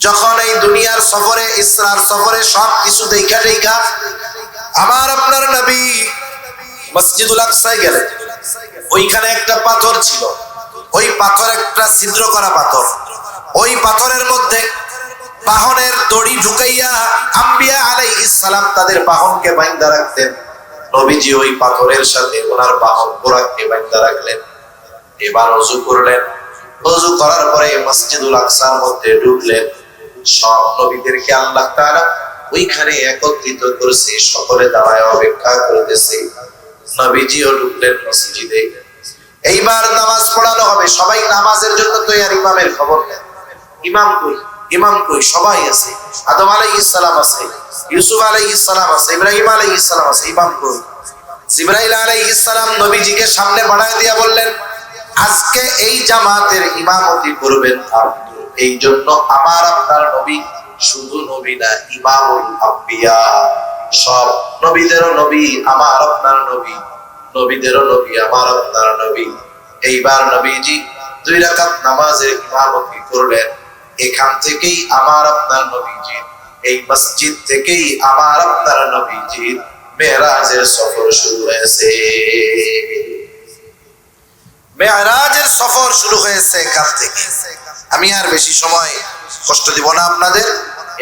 যখন এই দুনিয়ার সফরে, ইসরার সফরে সব কিছু দেখা আমার আপনার নবী মসজিদুল আকসায় গেলেন। ওইখানে একটা পাথর ছিল, ওই পাথর একটা ছিদ্র করা পাথর। ওই পাথরের মধ্যে বাহনের দড়ি ঢুকাইয়া আম্বিয়া আলাইহিস সালাম তাদের বাহনকে বাইন্ধা রাখতেন। নবীজি ওই পাথরের সাথে ওনার বাহন বুরাককে বাইন্ধা রাখলেন। এবার ওযু করলেন। ওযু করার পরে মসজিদুল আকসার মধ্যে ঢুকলেন। সব নবীদেরকে আল্লাহ তাআলা ওইখানে একত্রিত করেছে, সকলে দাঁড়ায় অপেক্ষা করতেছে। নবীজিও ঢুকলেন মসজিদে। এইবার নামাজ পড়ানো হবে, সবাই নামাজের জন্য তৈরি। ইমামের খবর নেন, ইমাম কই সবাই আছে। আদম আলাইহিস সালাম আছে, ইউসুফ আলাইহিস সালাম আছে, ইব্রাহিম আলাইহিস সালাম আছে, ইমাম কই? জিবরাইল আলাইহিস সালাম নবীজিকে সামনে বাড়ায় দিয়া বললেন, আজকে এই জামাতের ইমামতি করবেন আপনি। এই জন্য আমার আপনার নবী শুধু নবী না, ইমামুল আম্বিয়া, সব নবীদেরও নবী আমার আপনার নবী, নবীদেরও নবী আমার আপনার নবী। এইবার নবীজি 2 রাকাত নামাজের ইমামতি করলেন। এখান থেকেই আমার আপনার নবীজি, এই মসজিদ থেকেই আমার আপনার নবীজির মেরাজের সফর শুরু হয়েছে। মেরাজের সফর শুরু হয়েছে এখান থেকে। আমি আর বেশি সময় কষ্ট দিব না আপনাদের।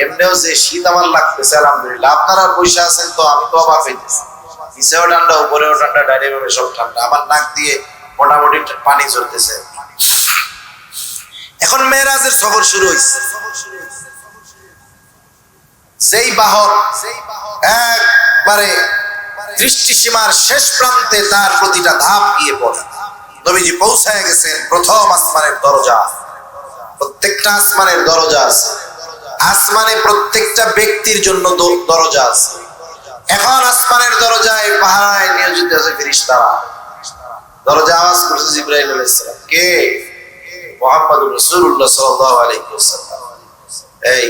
এমনিও যে শীত আমার লাগতেছে আলহামদুলিল্লাহ, আপনারা বসে আছেন তো আমি তো অবাক হইতেছি। নিচেও ঠান্ডা, উপরেও ঠান্ডা, ডাইরে ভাবে সব ঠান্ডা। আমার নাক দিয়ে মোটামুটি পানি ঝরতেছে। এখন মেরাজের সফর শুরু হয়েছে। যেই বাহন একবারে দৃষ্টিসীমার শেষ প্রান্তে তার প্রতিটা ধাপ গিয়ে পড়ে। নবীজি পৌঁছায় গেছেন প্রথম আসমানের দরজা। প্রত্যেকটা আসমানের দরজা আছে, আসমানে প্রত্যেকটা ব্যক্তির জন্য দরজা আছে। এখন আসমানের দরজায় পাহারায় নিয়োজিত আছে ফেরেশতারা। দরজা আওয়াজ করছে জিবরাইল আলাইহিস সালাম, কে? মুহাম্মদুর রাসূলুল্লাহ সাল্লাল্লাহু আলাইহি ওয়াসাল্লাম। এই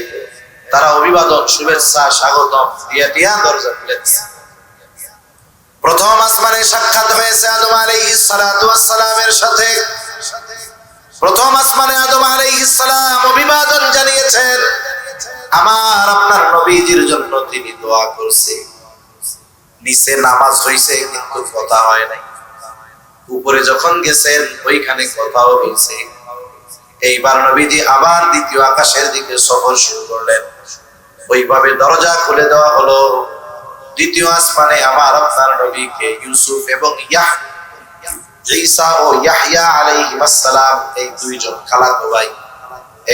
তারা অভিবাদন, শুভেচ্ছা, স্বাগতম দিয়া দরজা খুলেছে। প্রথম আসমানে সাক্ষাৎ হয়েছে আদম আলাইহিস সালাতু ওয়াস সালামের সাথে। প্রথম আসমানে আদম আলাইহিস সালাম অভিবাদন জানিয়েছেন। আমার আপনার নবীজির জন্য তিনি দোয়া করছে। নিচে নামাজ হইছে কিন্তু কথা হয় নাই। উপরে যখন গেছেন ওইখানে কথাও হইছে। এইবার নবীজি আবার দ্বিতীয় আকাশের দিকে সফর শুরু করলেন। ওইভাবে দরজা খুলে দেওয়া হলো। দ্বিতীয় আসমানে আমার আপনার নবীকে ইউসুফ এবং ঈসা ও ইয়াহইয়া আলাইহিস সালাম, এই দুইজন খালাতো ভাই,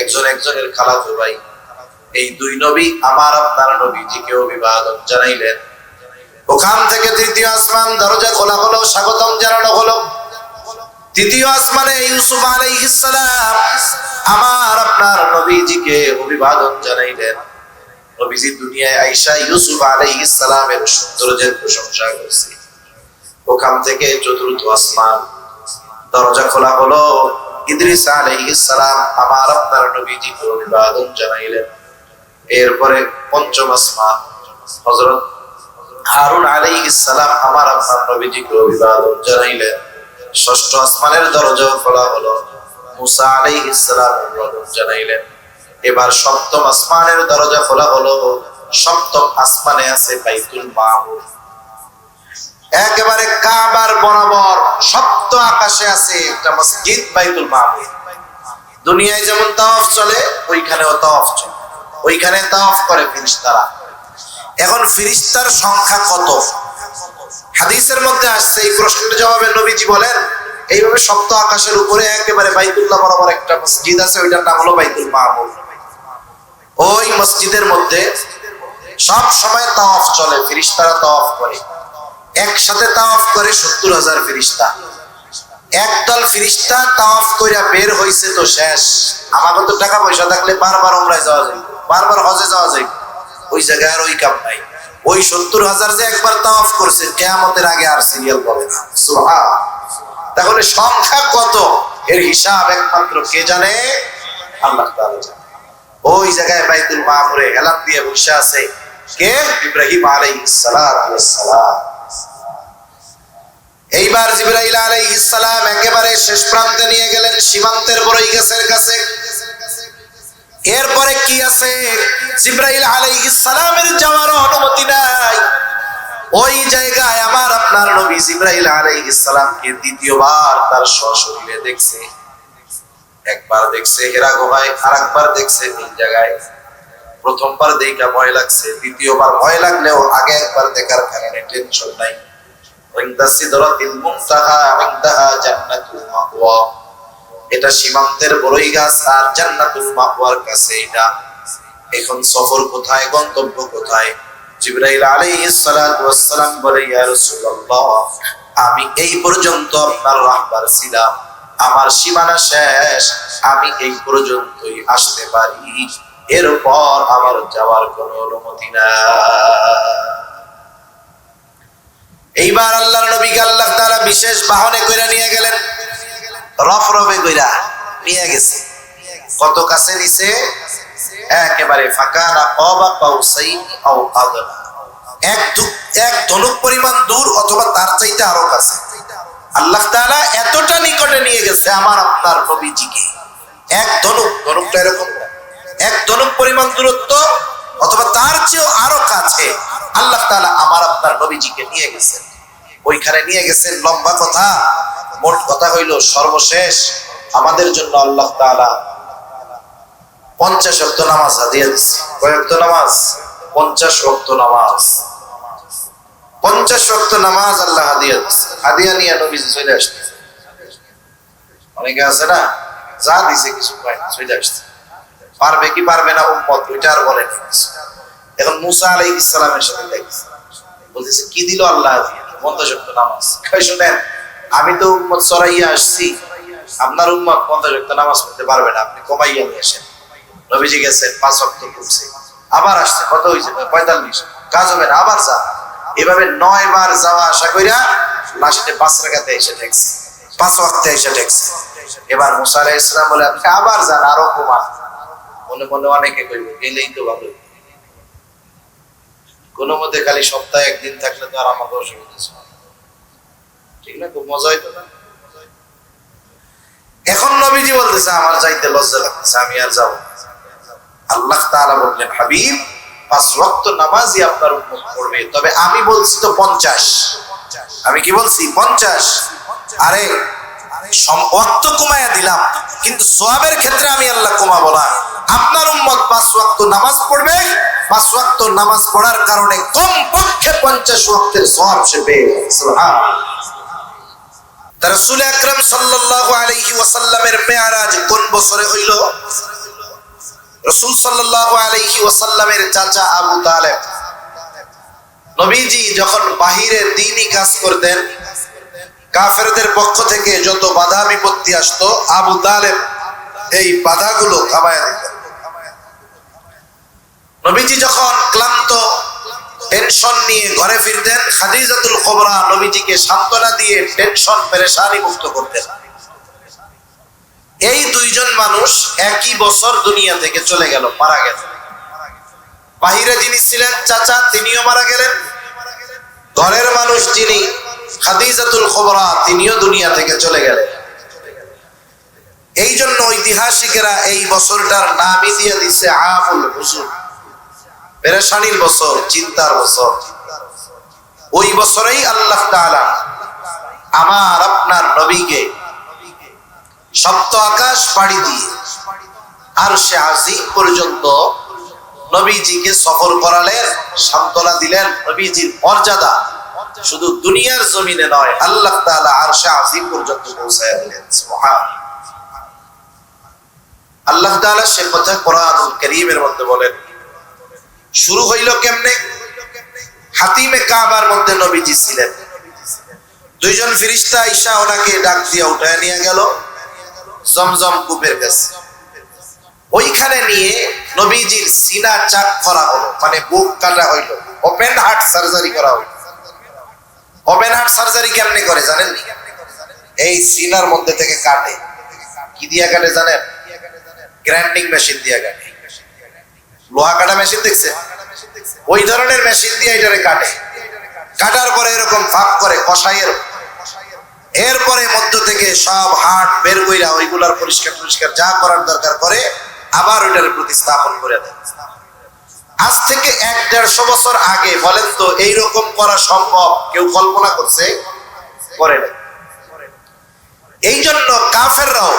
একজনের খালাতো ভাই, এই দুই নবী আমার আপনার নবীজিকে অভিবাদন জানাইলেন। ওখান থেকে তৃতীয় আসমান দরজা খোলা হলো, স্বাগতম জানানো হলো। তৃতীয় আসমানে ইউসুফ আলাইহিস সালাম আমার আপনার নবীজিকে অভিবাদন জানাইলেন। নবীজি দুনিয়ায় আইসা ইউসুফ আলাইহিস সালামের সৌন্দর্যের প্রশংসা করছে। ওখান থেকে চতুর্থ আসমান দরজা খোলা হলো। ইদ্রিস আলাইহিস সালাম আমার আপনার নবীজিকে অভিবাদন জানাইলেন। এরপরে পঞ্চম আসমান হযরত হারুন আলাইহিস সালাম আমার আপনার নবীজিকে অভিবাদন জানাইলেন। ষষ্ঠ আসমানের দরজা খোলা হলো। মুসা আলাইহিস সালাম অভিবাদন জানাইলেন। এবার সপ্তম আসমানের দরজা খোলা হলো। সপ্তম আসমানে আছে বাইতুল মামুর। একেবারে কাবার বরাবর সপ্ত আকাশে আছে একটা মসজিদ বাইতুল মামুর। দুনিয়ায় যেমন তাওয়াফ চলে ওইখানেও তাওয়াফ চলে, ওইখানে তাওয়াফ করে ফেরেশতারা। এখন ফেরেশতার সংখ্যা কত? হাদিসের মধ্যে আসছে। এই প্রশ্নের জবাবে নবীজি বলেন, এইভাবে সপ্ত আকাশের উপরে একেবারে বাইতুল্লাহ বরাবর একটা মসজিদ আছে, ওইটার নাম হলো বাইতুল মামুর। ওই মসজিদের মধ্যে সব সময় তাওয়াফ চলে, ফেরেশতারা তাওয়াফ করে। একসাথে তাওয়াফ করে 70,000 ফেরেশতা। একদল ফেরেশতা তাওয়াফ কইরা বের হইছে তো শেষ। আমাকে তো টাকা পয়সা থাকলে বারবার উমরায় যাওয়া যায়, বারবার হজে যাওয়া যায়। ওই জায়গায় আর ওই কাম নাই। ওই 70,000 যে একবার তাওয়াফ করছে কিয়ামতের আগে আর সিরিয়াল পাবে না। সুবহান। তাহলে সংখ্যা কত এর হিসাব একমাত্র কে জানে? আল্লাহ তাআলা জানে। ওই জায়গায় বাইতুল মামুরে হেলান দিয়ে বসে আছে কে? ইব্রাহিম আলাইহিস সালাম। এইবার জিবরাইল আলাইহিস সালাম একেবারে শেষ প্রান্তে নিয়ে গেলেন, সীমান্তের বড়ই গাছের কাছে। এরপরে কি আছে? জিবরাইল আলাইহিস সালামের যাওয়ার অনুমতি নাই। ওই জায়গায় আমার আপনার নবী জিবরাইল আলাইহিস সালামকে দ্বিতীয়বার তার সশরীরে দেখছে। একবার দেখছে হেরা গুহায়, আরেকবার দেখছে তিন জায়গায়। প্রথমবার দেখা ভয় লাগছে, দ্বিতীয়বার ভয় লাগলেও আগে একবার দেখার কারণে টেনশন নাই। ইনদা সিদরাতিল মুনতাহা ইনদাহা জান্নাতুল মাওয়া, এটা সীমান্তের বড়ই গাছ আর জান্নাতুল মাওয়ার কাছে এটা। এখন সফর কোথায়, গন্তব্য কোথায়? জিবরাইল আলাইহিস সালাতু ওয়াস সালাম বলে, ইয়া রাসূলুল্লাহ, আমি এই পর্যন্ত আপনার রাহবার ছিলাম, আমার সীমানা শেষ, আমি এই পর্যন্তই আসতে পারি, এরপর আমার যাওয়ার কোনো অনুমতি নাই। এইবার আল্লাহর নবীকে আল্লাহ তাআলা বিশেষ বাহনে কইরা নিয়ে গেলেন, রফরফে কইরা নিয়ে গেছে। কত কাছে নিছে? একেবারে ফাকানা কাবা কাউসাইনি আও আদনা, এক ধনুক পরিমাণ দূর অথবা তার চাইতে আরো কাছে। আল্লাহ তাআলা এতটা নিকটে নিয়ে গেছে আমার আপনার নবীজিকে। এক ধনুকটা এরকম, এক ধনুক পরিমাণ দূরত্ব অথবা তার চেয়েও আরো কাছে আল্লাহ তাআলা আমার আপনার নবীজিকে নিয়ে গেছেন। ওইখানে নিয়ে গেছেন। লম্বা কথা, মোট কথা হইল সর্বশেষ আমাদের জন্য আল্লাহ তাআলা 50 ওয়াক্ত নামাজ হাদিয়া দিচ্ছে। কয় ওয়াক্ত নামাজ? 50 ওয়াক্ত নামাজ। 50 ওয়াক্ত নামাজ আল্লাহ হাদিয়া দিচ্ছে। হাদিয়া নিয়ে নবীজি চলে আসছে। অনেকে আছে না, যা দিছে কিছু পায় না, চলে আসছে। পারবে কি পারবে না উম্মত ওইটা আর বলেন। এখন মুসা আলাইহিস সালামের সাথে দেখছে, বলতেছে কি দিল আল্লাহ হাদিয়া? 50 ওয়াক্ত নামাজ। কই শুনেন, আমি তো উম্মত সরাইয়া আসছি, আপনার উম্মত 50 ওয়াক্ত নামাজ পড়তে পারবে না, আপনি কমাইয়া নিয়ে আসেন। নবীজি গেছেন, 5 ওয়াক্ত পড়ছে, আবার আসছে, কত হয়েছে? 45। কাজ হবে না, আবার যা। এভাবে 9 বার যাওয়া আসা কইরা লাস্টে 5 রাকাতে এসে ঠেকছে, 5 ওয়াক্তে এসে ঠেকছে। এবার মুসা আলাইহিস সালাম বলে, আপনি আবার যান, আরো কমান। মনে মনে অনেকে কইবে গেলেই তো ভালো, কোন মতে খালি সপ্তাহে একদিন থাকলে তো আর আমাকে অসুবিধা ছিল, ঠিক না? খুব মজা হইতো না? এখন নবীজি বলতেছে আমার যাইতে লজ্জা লাগতেছে, আমি আর যাব না। আল্লাহ তাআলা বললেন, হাবিব 5 ওয়াক্ত নামাজই আপনার উম্মত পড়বে, তবে আমি বলছি তো 50। আমি কি বলছি? 50। আরে ওয়াক্ত কমায়া দিলাম, কিন্তু সওয়াবের ক্ষেত্রে আমি আল্লাহ কমাবো না। আপনার উম্মত 5 ওয়াক্ত নামাজ পড়বে, 5 ওয়াক্ত নামাজ পড়ার কারণে কমপক্ষে 50 ওয়াক্তের সওয়াব সে পেয়ে যাবে। সুবহানাল্লাহ। রাসূল আকরাম সাল্লাল্লাহু আলাইহি ওয়াসাল্লামের মেরাজ কোন বছরে হইল? রাসূল সাল্লাল্লাহু আলাইহি ওয়াসাল্লামের চাচা আবু তালেব, নবীজি যখন বাহিরে দ্বীনি কাজ করতেন, কাফেরদের পক্ষ থেকে যত বাধা বিপত্তি আসতো, আবু তালেব এই বাধাগুলো থামায়া দিতেন। নবীজি যখন ক্লান্ত, টেনশন নিয়ে ঘরে ফিরতেন, খাদিজাতুল কুবরা নবীজিকে সান্ত্বনা দিয়ে টেনশন পেরেশানি মুক্ত করতেন। এই দুইজন মানুষ একই বছর দুনিয়া থেকে চলে গেল, মারা গেল। বাহিরে যিনি ছিলেন চাচা, তিনিও মারা গেলেন। ঘরের মানুষ যিনি খাদিজাতুল কুবরা, তিনিও দুনিয়া থেকে চলে গেলেন। এই জন্য ঐতিহাসিকেরা এই বছরটার নামই দিয়ে দিচ্ছে আমুল হুজুন, পেরেশানির বছর, চিন্তার বছর। ওই বছরেই আল্লাহ তাআলা আমার আপনার নবীকে সপ্ত আকাশ পাড়ি দিয়ে আরশে আজিম পর্যন্ত নবীজিকে সফর করালেন, সান্ত্বনা দিলেন। নবীজির মর্যাদা শুধু দুনিয়ার জমিনে নয়, আল্লাহ তাআলা আরশে আজিম পর্যন্ত পৌঁছায় দিলেন। সুবহানাল্লাহ। আল্লাহ তাআলা সে কথা কোরআনুল কারীমের মধ্যে বলেন। শুরু হইল কেমনে? হাতিমে কাবার মধ্যে নবীজি ছিলেন। দুইজন ফেরেশতা আয়েশা ওনাকে ডাক দিয়ে উঠায় নিয়ে গেল জমজম কূপের কাছে। ওইখানে নিয়ে নবীজির সিনা চাক করা হলো, মানে বুক কাটা হইল, ওপেন হার্ট সার্জারি করা হইল। ওপেন হার্ট সার্জারি কেমনে করে জানেন? এই সিনার মধ্যে থেকে কাটে। কি দিয়া কাটে জানেন? গ্রাইন্ডিং মেশিন দিয়া কাটে। লোহা কাটা মেশিন দেখছে? ওই ধরনের মেশিন দিয়ে এটারে কাটে। কাটার পরে এরকম ফাঁক করে কষাইয়ের, এরপরে মধ্য থেকে সব হাড় বের কইরা ওইগুলার পরিষ্কার যা করার দরকার করে, আবার ওইটার প্রতিস্থাপন করে দেন। আজ থেকে ১-১৫০ বছর আগে বলেন তো এইরকম করা সম্ভব কেউ কল্পনা করছে? করে না। এই জন্য কাফেররাও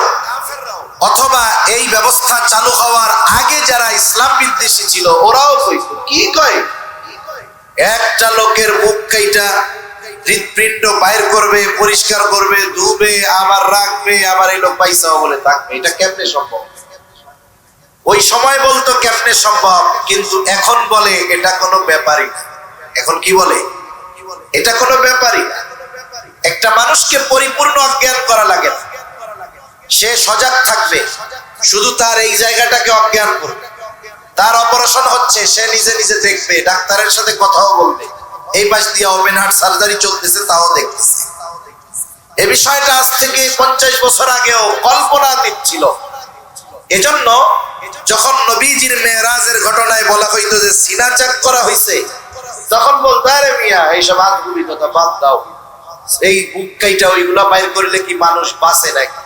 অথবা এই ব্যবস্থা চালু হওয়ার আগে যারা ইসলাম বিদ্বেষী ছিল ওরাও কইত, কি কয়, একটা লোকের মুখ কাইটা হৃৎপিণ্ড বাইর করবে, পরিষ্কার করবে, ধুবে, আবার রাখবে, আবার এই লোক পয়সা বলে থাকবে, এটা কেমনে সম্ভব? ওই সময় বলতো কেমনে সম্ভব, কিন্তু এখন বলে এটা কোনো ব্যাপারই না। এখন কি বলে? এটা কোনো ব্যাপারই না। একটা মানুষকে পরিপূর্ণ অজ্ঞান করা লাগে না, সে সজাগ থাকবে, শুধু তার এই জায়গাটাকে অজ্ঞান করবে। তার অপারেশন হচ্ছে, সে নিজে নিজে দেখবে, ডাক্তারের সাথে কথাও বলবে, এই পাশ দিয়ে ওপেন হার্ট সার্জারি চলতেছে তাও দেখতেছে। এই বিষয়টা আজ থেকে 50 বছর আগেও কল্পনাতীত ছিল। এজন্য যখন নবীজির মেরাজের ঘটনায় বলা হইতো যে সিনা চেক করা হয়েছে, তখন বলতো আরে মিয়া এইসব আগুলি কথা বাদ দাও, এই বুক কাইটা ওইগুলা বাইর করলে কি মানুষ বাঁচে নাকি?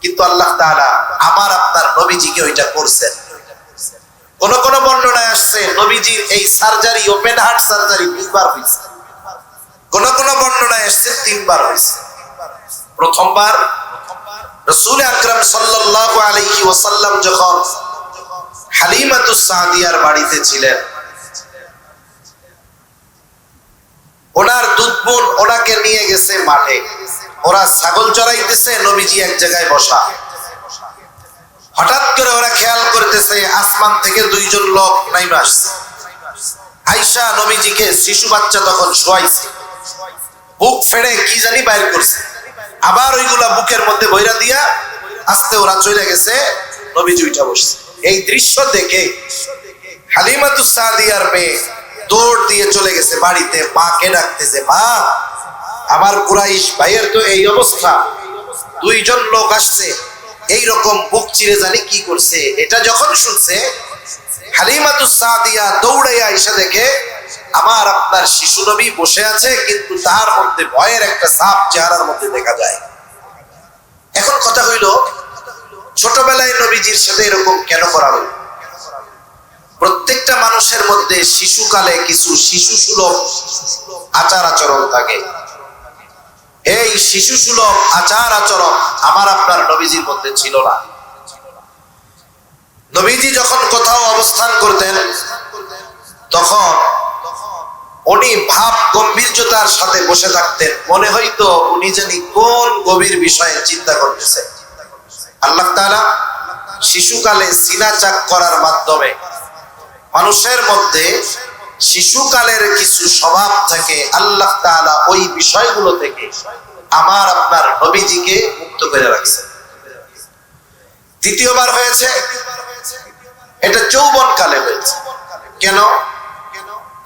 কিন্তু আল্লাহ তাআলা আমার আপনার নবীজিকে ওইটা করছেন। কোন কোন বর্ণনায় আসছে নবীজির এই সার্জারি, ওপেন হার্ট সার্জারি 2 বার হয়েছে, কোন কোন বর্ণনায় আসছে 3 বার হয়েছে। প্রথমবার রাসূল আকরাম সাল্লাল্লাহু আলাইহি ওয়াসাল্লাম যখন হালিমাতুস সাদিয়ার বাড়িতে ছিলেন, ওনার দুধ বোন ওনাকে নিয়ে গেছে মাঠে, ওরা ছাগল চড়াইতেছে, নবীজি এক জায়গায় বসা। হঠাৎ করে ওরা খেয়াল করতেছে আসমান থেকে 2 জন লোক নাইমা আসছে। আয়েশা নবীজিকে শিশু বাচ্চা তখন শোয়াইছে, বুক ফেড়ে কি জানি বাইর করছে, আবার ওইগুলা বুকের মধ্যে বইরা দিয়া আস্তে ওরা চলে গেছে, নবীজি উঠা বসছে। এই দৃশ্য দেখে হালিমাতুস সাদিয়ার মেয়ে দৌড় দিয়ে চলে গেছে বাড়িতে, মাকে ডাকতেছে, মা আমার কুরাইশ ভাইয়ের তো এই অবস্থা, 2 জন লোক আসছে, এই রকম বুক চিরে জানি কি করছে। এটা যখন শুনছে হালিমাতুস সাদিয়া দৌড়াইয়া এসে দেখে আমার আপনার শিশু নবী বসে আছে, কিন্তু তার মধ্যে ভয়ের একটা ছাপ চেহারার মধ্যে দেখা যায়। এখন কথা হইল, ছোটবেলায় নবীজির সাথে এরকম কেন করা হইল? প্রত্যেকটা মানুষের মধ্যে শিশুকালে কিছু শিশু সুলভ আচার আচরণ থাকে। এই শিশু সুলভ আচার আচরণ আমার আপনার নবীজির মধ্যে ছিল না। নবীজি যখন কোথাও অবস্থান করতেন তখন উনি ভাব গম্ভীর্যতার সাথে বসে থাকতেন, মনে হইতো উনি জানি কোন গভীর বিষয়ে চিন্তা করতেছেন। আল্লাহ তাআলা শিশুকালে সিনা চাক করার মাধ্যমে মানুষের মধ্যে শিশুকালের কিছু স্বভাব থাকে, আল্লাহ তাআলা ওই বিষয়গুলো থেকে আমার আপনার নবীজিকে মুক্ত করে রাখছেন। দ্বিতীয়বার হয়েছে, এটা যৌবনকালে হয়েছে। কেন?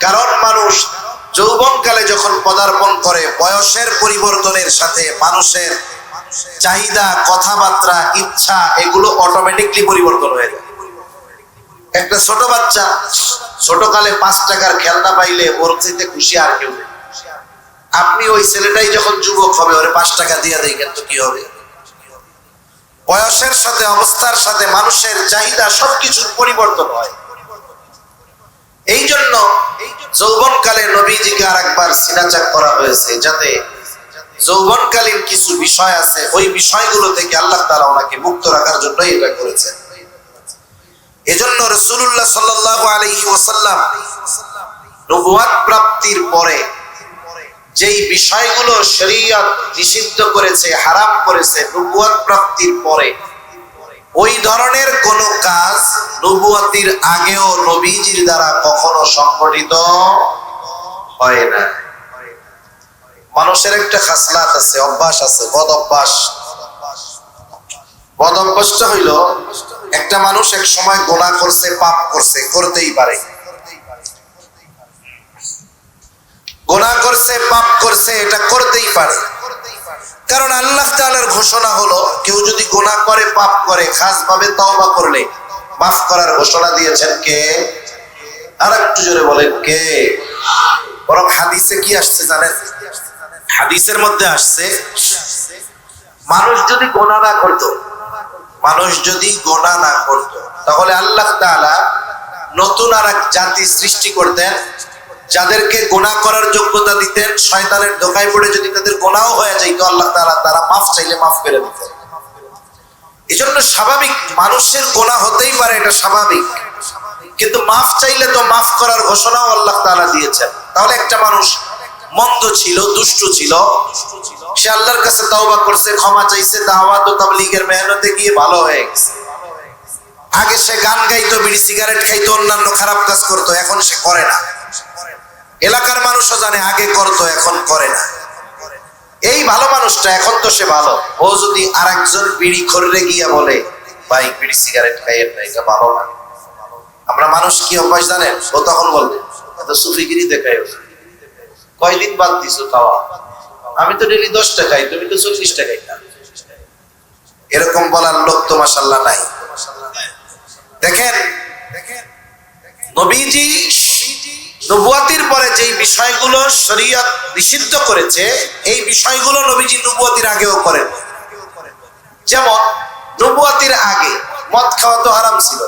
কারণ মানুষ যৌবনকালে যখন পদার্পণ করে, বয়সের পরিবর্তনের সাথে মানুষের চাহিদা, কথাবার্তা, ইচ্ছা এগুলো অটোমেটিকলি পরিবর্তন হয়ে যায়। একটা ছোট বাচ্চা ছোটকালে 5 টাকার খেলনা পাইলে ওর চাইতে খুশি আর কেউ নেই। আপনি ওই ছেলেটাই যখন যুবক হবে ওরে 5 টাকা দিয়ে দেখেন তো কি হবে? বয়সের সাথে, অবস্থার সাথে মানুষের চাহিদা সবকিছুর পরিবর্তন হয়। এই জন্য যৌবনকালে নবীজিকে আরেকবার সিনাচাক করা হয়েছে, যাতে যৌবনকালীন কিছু বিষয় আছে ওই বিষয়গুলো থেকে আল্লাহ তাআলা ওনাকে মুক্ত রাখার জন্য এটা করেছেন। এজন্য রাসূলুল্লাহ সাল্লাল্লাহু আলাইহি ওয়াসাল্লাম নবুয়ত প্রাপ্তির পরে যেই বিষয়গুলো শরীয়ত নিষিদ্ধ করেছে, হারাম করেছে, নবুয়ত প্রাপ্তির পরে ওই ধরনের কোন কাজ নবুয়তির আগেও নবীজির দ্বারা কখনো সংঘটিত হয় না। মানুষের একটা খাসলাত আছে, অভ্যাস আছে, বদ অভ্যাস। বদ অভ্যাসটা হইল, একটা মানুষ এক সময় গুনাহ করছে, পাপ করছে, করতেই পারে, গুনাহ করছে, পাপ করছে, এটা করতেই পারে। কারণ আল্লাহ তাআলার ঘোষণা হলো কেউ যদি গুনাহ করে, পাপ করে, খাসভাবে তওবা করলে মাফ করার ঘোষণা দিয়েছেন কে? আর একটু জোরে বলেন কে? বরং হাদিসে কি আসছে জানেন? হাদিসের মধ্যে আসছে মানুষ যদি গুনাহ না করত, মানুষ যদি গোনা না করত তাহলে আল্লাহ তাআলা নতুন আর এক জাতি সৃষ্টি করতেন, যাদেরকে গোনা করার যোগ্যতা দিতেন। শয়তানের ধোঁকায় পড়ে যদি তাদের গোনাও হয়ে যাইতো, আল্লাহ তাআলা তারা মাফ চাইলে মাফ করে দিতেন। এজন্য স্বাভাবিক মানুষের গোনা হতেই পারে, এটা স্বাভাবিক, কিন্তু মাফ চাইলে তো মাফ করার ঘোষণাও আল্লাহ তাআলা দিয়েছেন। তাহলে একটা মানুষ মন্দ ছিল, দুষ্ট ছিল, সে আল্লাহর কাছে তওবা করছে, ক্ষমা চাইছে, দাওয়াত ও তাবলীগের মেহনতে গিয়ে ভালো হয়ে গেছে। আগে সে গান গাইতো, বিড়ি সিগারেট খাইতো, অন্যান্য খারাপ কাজ করতো, এখন সে করে না। এলাকার মানুষও জানে আগে করতো, এখন করে না। এই ভালো মানুষটা এখন তো সে ভালো, ও যদি আরেকজন বিড়ি খোররে গিয়া বলে ভাই বিড়ি সিগারেট খাইয়েন না, এটা ভালো না, আমরা মানুষ কি অভ্যাস জানেন, ও তখন বলবে তো সুফিগিরি দেখায়, কয়দিন বাদ দিছো খাওয়া, আমি তো ডেলি 10 টাকা খাই, তুমি তো 40 টাকা খাই না। এরকম বলার লোক তো মাশাআল্লাহ নাই। দেখেন নবীজি নবুয়তের পরে যেই বিষয়গুলো শরীয়ত নিষিদ্ধ করেছে, এই বিষয়গুলো নবীজি নবুয়তের আগেও করেন। যেমন নবুয়তের আগে মদ খাওয়া তো হারাম ছিল,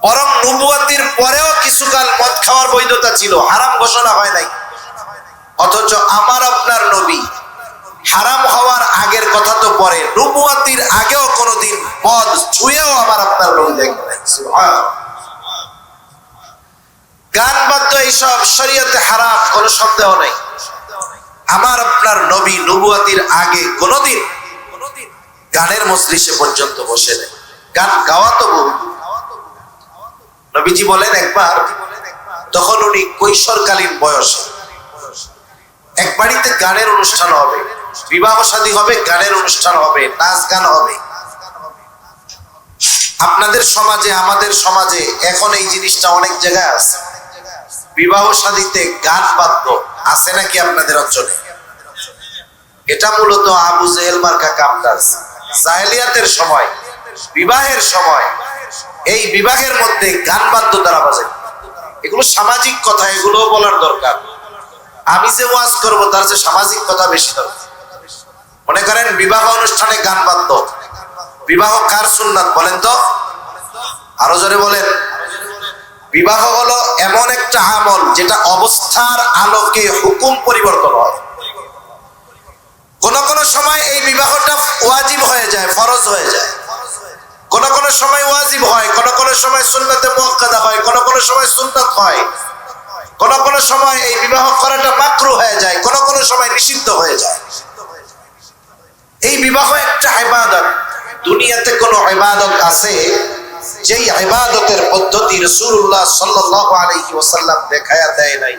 বরং নবুয়তের পরেও কিছুকাল মদ খাওয়ার বৈধতা ছিল, হারাম ঘোষণা হয় নাই। অথচ আমার আপনার নবী হারাম হওয়ার আগের কথা তো পরে, নবুয়তের আগেও কোনোদিন মদ ছুঁয়েও আমার আপনার নবী দেখে নাই। সুবহানাল্লাহ। গান বাদ্য এইসব শরীয়তে হারাম, কোনো সন্দেহ নেই। আমার আপনার নবী নবুয়তের আগে কোনোদিন গানের মজলিসে পর্যন্ত বসে নেই, গান গাওয়া তো বহু। নবীজি বলেন একবার, তখন উনি কৈশোরকালীন বয়সে, এক বাড়িতে গানের অনুষ্ঠান হবে, বিবাহ শাদী হবে, গানের অনুষ্ঠান হবে, নাচ গান হবে। আপনাদের সমাজে, আমাদের সমাজে এখন এই জিনিসটা অনেক জায়গায় আছে, বিবাহ শাদীতে গান বাদ্য আছে নাকি আপনাদের অঞ্চলে? এটা মূলত আবু জেহেল মার্কা কামকাজ। জাহেলিয়াতের সময়, বিবাহের সময়, এই বিবাহের মধ্যে গান বাদ্য দ্বারা বাজে। এগুলো সামাজিক কথা, এগুলো বলার দরকার। আমি যে ওয়াজ করবো তার যে সামাজিক কথা বেশি দরকার। মনে করেন বিবাহ অনুষ্ঠানে গান বাদ্য, বিবাহ কার সুন্নাত বলেন তো? আরো জোরে বলেন। বিবাহ হলো এমন একটা আমল যেটা অবস্থার আলোকে হুকুম পরিবর্তন হয়। কোন কোন সময় এই বিবাহটা ওয়াজিব হয়ে যায়, ফরজ হয়ে যায়, কোন কোন সময় ওয়াজিব হয়, কোন কোন সময় সুন্নতে মুআক্কাদা হয়, কোন কোন সময় সুন্নাত হয়, কোন কোন সময় এই বিবাহ করাটা মাকরুহ হয়ে যায়, কোন কোন সময় নিষিদ্ধ হয়ে যায়। এই বিবাহ একটা ইবাদত। দুনিয়াতে কোন ইবাদত আছে যেই ইবাদতের পদ্ধতি রাসূলুল্লাহ সাল্লাল্লাহু আলাইহি ওয়াসাল্লাম দেখায়া দেয় নাই?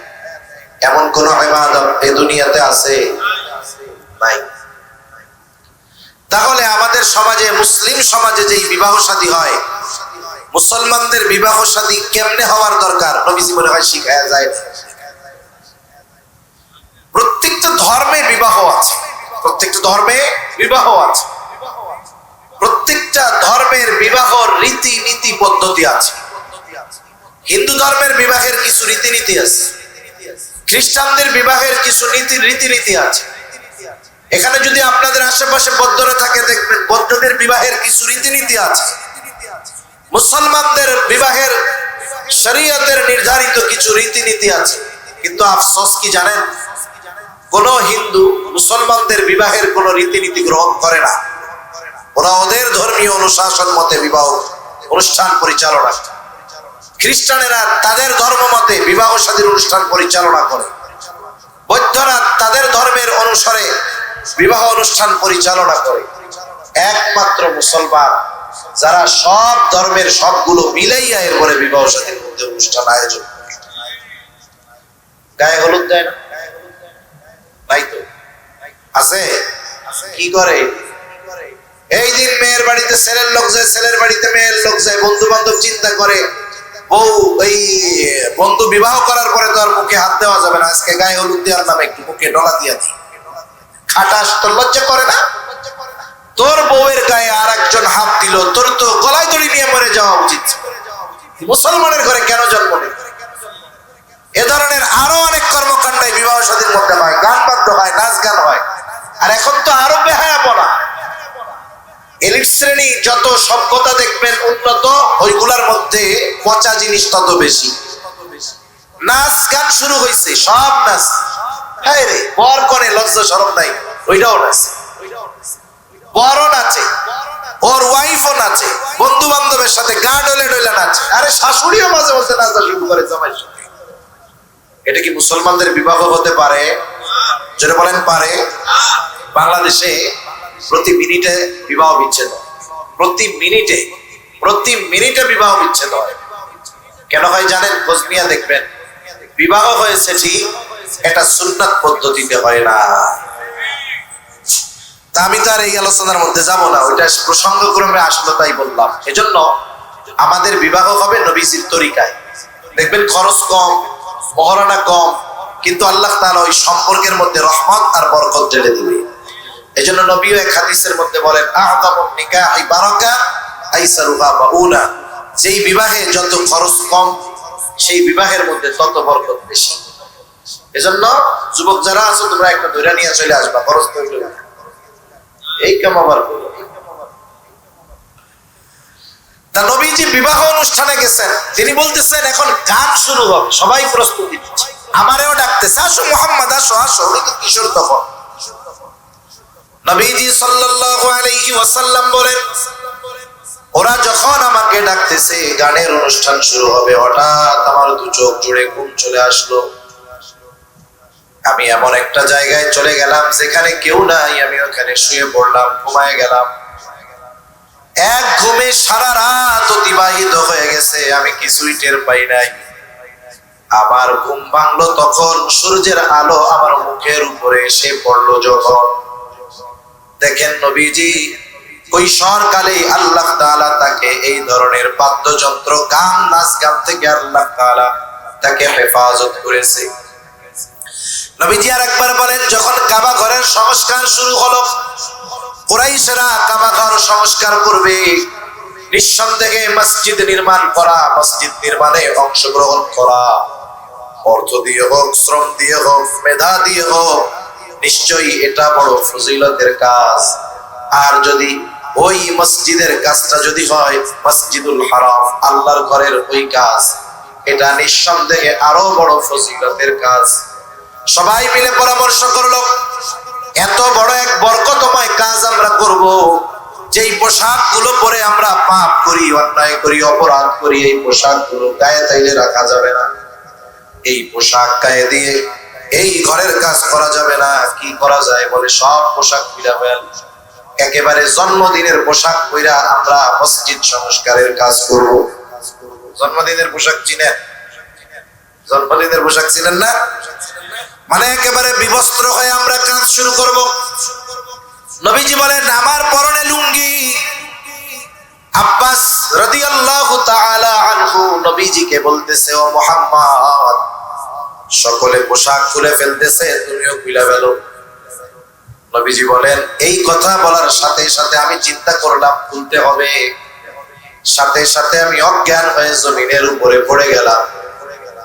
এমন কোন ইবাদত এই দুনিয়াতে আছে? নাই। তাহলে আমাদের সমাজে, মুসলিম সমাজে যেই বিবাহ শাদী হয়, মুসলমানদের বিবাহ শাদী কেমনে হওয়ার দরকার নবীজি মনে হয় শিখায়া যায় না। প্রত্যেকটা ধর্মে বিবাহ আছে, প্রত্যেকটা ধর্মে বিবাহ আছে, প্রত্যেকটা ধর্মের বিবাহ রীতি নীতি পদ্ধতি আছে। হিন্দু ধর্মের বিবাহের কিছু রীতিনীতি আছে, খ্রিস্টানদের বিবাহের কিছু রীতিনীতি আছে। এখানে যদি আপনাদের আশেপাশে বৌদ্ধরা থাকে দেখবেন বৌদ্ধদের বিবাহের কিছু রীতিনীতি আছে। মুসলমানদের বিবাহের শরীয়তের নির্ধারিত কিছু রীতিনীতি আছে। কিন্তু আফসোস কি জানেন, কোন হিন্দু মুসলমানদের বিবাহের কোন রীতিনীতি গ্রহণ করে না। ওরা ওদের ধর্মীয় অনুশাসন মতে বিবাহ অনুষ্ঠান পরিচালনা, খ্রিস্টানেরা তাদের ধর্ম মতে বিবাহ শাদীর অনুষ্ঠান পরিচালনা করে, বৌদ্ধরা তাদের ধর্মের অনুসারে বিবাহ অনুষ্ঠান পরিচালনা করে। একমাত্র মুসলমান যারা সব ধর্মের সবগুলো মিলাইয়া এরপরে বিবাহ শাদীর মধ্যে অনুষ্ঠান আয়োজন করে। গায়ে হলুদ দেয় না? নাই তো। আছে? কি করে? এই দিন মেয়ের বাড়িতে ছেলের লোক যায়, ছেলের বাড়িতে মেয়ের লোক যায়, বন্ধু বান্ধব চিন্তা করে বউ, এই বন্ধু বিবাহ করার পরে তো আর মুখে হাত দেওয়া যাবে না, আজকে গায়ে হলুদ দেওয়ার নামে একটু মুখে ডলা দিয়া দিই। খাটাস, তোর লজ্জা করে না? তোর বউয়ের গায়ে আর একজন হাত দিল, তোর তো গলায় দড়ি নিয়ে মরে যাওয়া উচিত। মুসলমানের ঘরে কেন জন্ম নেই? এ ধরনের আরো অনেক কর্মকাণ্ডে বিবাহ শাদীর মধ্যে হয়, গান বাদ্য হয়, নাচ গান হয়। আর এখন তো আরো বেহায়াপনা, এলিট শ্রেণী যত সভ্যতা দেখবেন উন্নত, ওইগুলার মধ্যে পচা জিনিস তত বেশি। নাচ গান শুরু হয়েছে, সব নাচ। হ্যাঁ রে, বর কনে লজ্জা শরম নাই, ওইটাও নাচ। বড় নাচে, ওর ওয়াইফও নাচে, বন্ধু বান্ধবের সাথে গা ডলে ডলে নাচে। আরে শাশুড়িও মাঝে মাঝে নাচা শুরু করে জামাইয়ের সাথে। এটা কি মুসলমানদের বিবাহ হতে পারে? যেটা বলেন পারে। বাংলাদেশে প্রতি মিনিটে বিবাহ বিচ্ছেদ, প্রতি মিনিটে বিবাহ বিচ্ছেদ হয়। কেন হয় জানেন? খোঁজ নিয়ে দেখবেন, বিবাহ হয়েছে ঠিক, এটা সুন্নাত পদ্ধতিতে হয় না। তা আমি তো আর এই আলোচনার মধ্যে যাব না, ওইটা প্রসঙ্গক্রমে আসলো তাই বললাম। এজন্য আমাদের বিবাহ হবে নবীজির তরিকায়। দেখবেন খরচ কম, মহারণা কম, কিন্তু আল্লাহ তাআলা ওই সম্পর্কের মধ্যে রহমত আর বরকত ঢেলে দিবে। এজন্য নবীও এক হাদিসের মধ্যে বলেন, আ'যামুন নিকাহি বারাকা আইসারুহা মাউনা। যেই বিবাহে যত খরচ কম, সেই বিবাহের মধ্যে তত বরকত বেশি। এজন্য যুবক যারা আছো, তোমরা একটা ধরে নিয়ে চলে আসবা, খরচ তৈরি এই কাম আবার করো। তা নবীজি বিবাহ অনুষ্ঠানে গেছেন, তিনি বলতেছেন এখন গান শুরু হবে, সবাই প্রস্তুতি নিচ্ছে। আমারেও ডাকতেছে, আসো মুহাম্মদ আসো আসো, উনি তো কিশোর তখন। নবীজি সাল্লাল্লাহু আলাইহি ওয়াসাল্লাম বলেন, ওরা যখন আমাকে ডাকতেছে গানের অনুষ্ঠান শুরু হবে, হঠাৎ আমার দু চোখ জুড়ে ঘুম চলে আসলো। আমি এমন একটা জায়গায় চলে গেলাম যেখানে কেউ নাই, আমি ওখানে শুয়ে পড়লাম, ঘুমায় গেলাম। এক ঘুমে সারা রাত অতিবাহিত হয়ে গেছে, আমি কিছুই টের পাই নাই। আমার ঘুম ভাঙলো তখন সূর্যের আলো আমার মুখের উপরে এসে পড়লো যখন। দেখেন নবীজি কৈশোরকালে আল্লাহ তাআলা তাকে এই ধরনের বাদ্যযন্ত্র, গান, নাচ গান থেকে আল্লাহ তাআলা তাকে হেফাজত করেছে। নবীজি আর একবার বলেন, যখন কাবা ঘরের সংস্কার শুরু হলো, কুরাইশরা কাবা ঘর সংস্কার করবে, নিঃসন্দেহে মসজিদ নির্মাণ করা, মসজিদ নির্মাণে অংশগ্রহণ করা, অর্থ দিয়ে হোক, শ্রম দিয়ে হোক, মেধা দিয়ে হোক, নিশ্চয়ই এটা বড় ফজিলতের কাজ। আর যদি ওই মসজিদের কাজটা যদি হয় মসজিদুল হারাম, আল্লাহর ঘরের ওই কাজ, এটা নিঃসন্দেহে আরো বড় ফজিলতের কাজ। সবাই মিলে পরামর্শ করলো, এত বড় এক বরকতময় কাজ আমরা করব, যেই পোশাক গুলো পরে আমরা পাপ করি, অন্যায় করি, অপরাধ করি, এই পোশাক গুলো গায়ে তাইলে রাখা যাবে না। এই পোশাক গায়ে দিয়ে এই ঘরের কাজ করা যাবে না। কি করা যায়? বলে সব পোশাক খুলে ফেল, একেবারে জন্মদিনের পোশাক পইরা আমরা মসজিদ সংস্কারের কাজ করব। জন্মদিনের পোশাক চিনেন? জন্মদিনের পোশাক চিনেন না? মানে একেবারে বিবস্ত্র হয়ে আমরা কাজ শুরু করব। নবীজি বলেন, আমার পরনে লুঙ্গি। আব্বাস রাদিয়াল্লাহু তাআলা আনহু নবীজিকে বলতেছে, ও মুহাম্মদ, সকলে পোশাক খুলে ফেলতেছে, তুমিও খুলে ফেলো। নবীজি বলেন, এই কথা বলার সাথে সাথে আমি চিন্তা করলাম খুলতে হবে। সাথে সাথে আমি অজ্ঞান হয়ে জমিনের উপরে পড়ে গেলাম।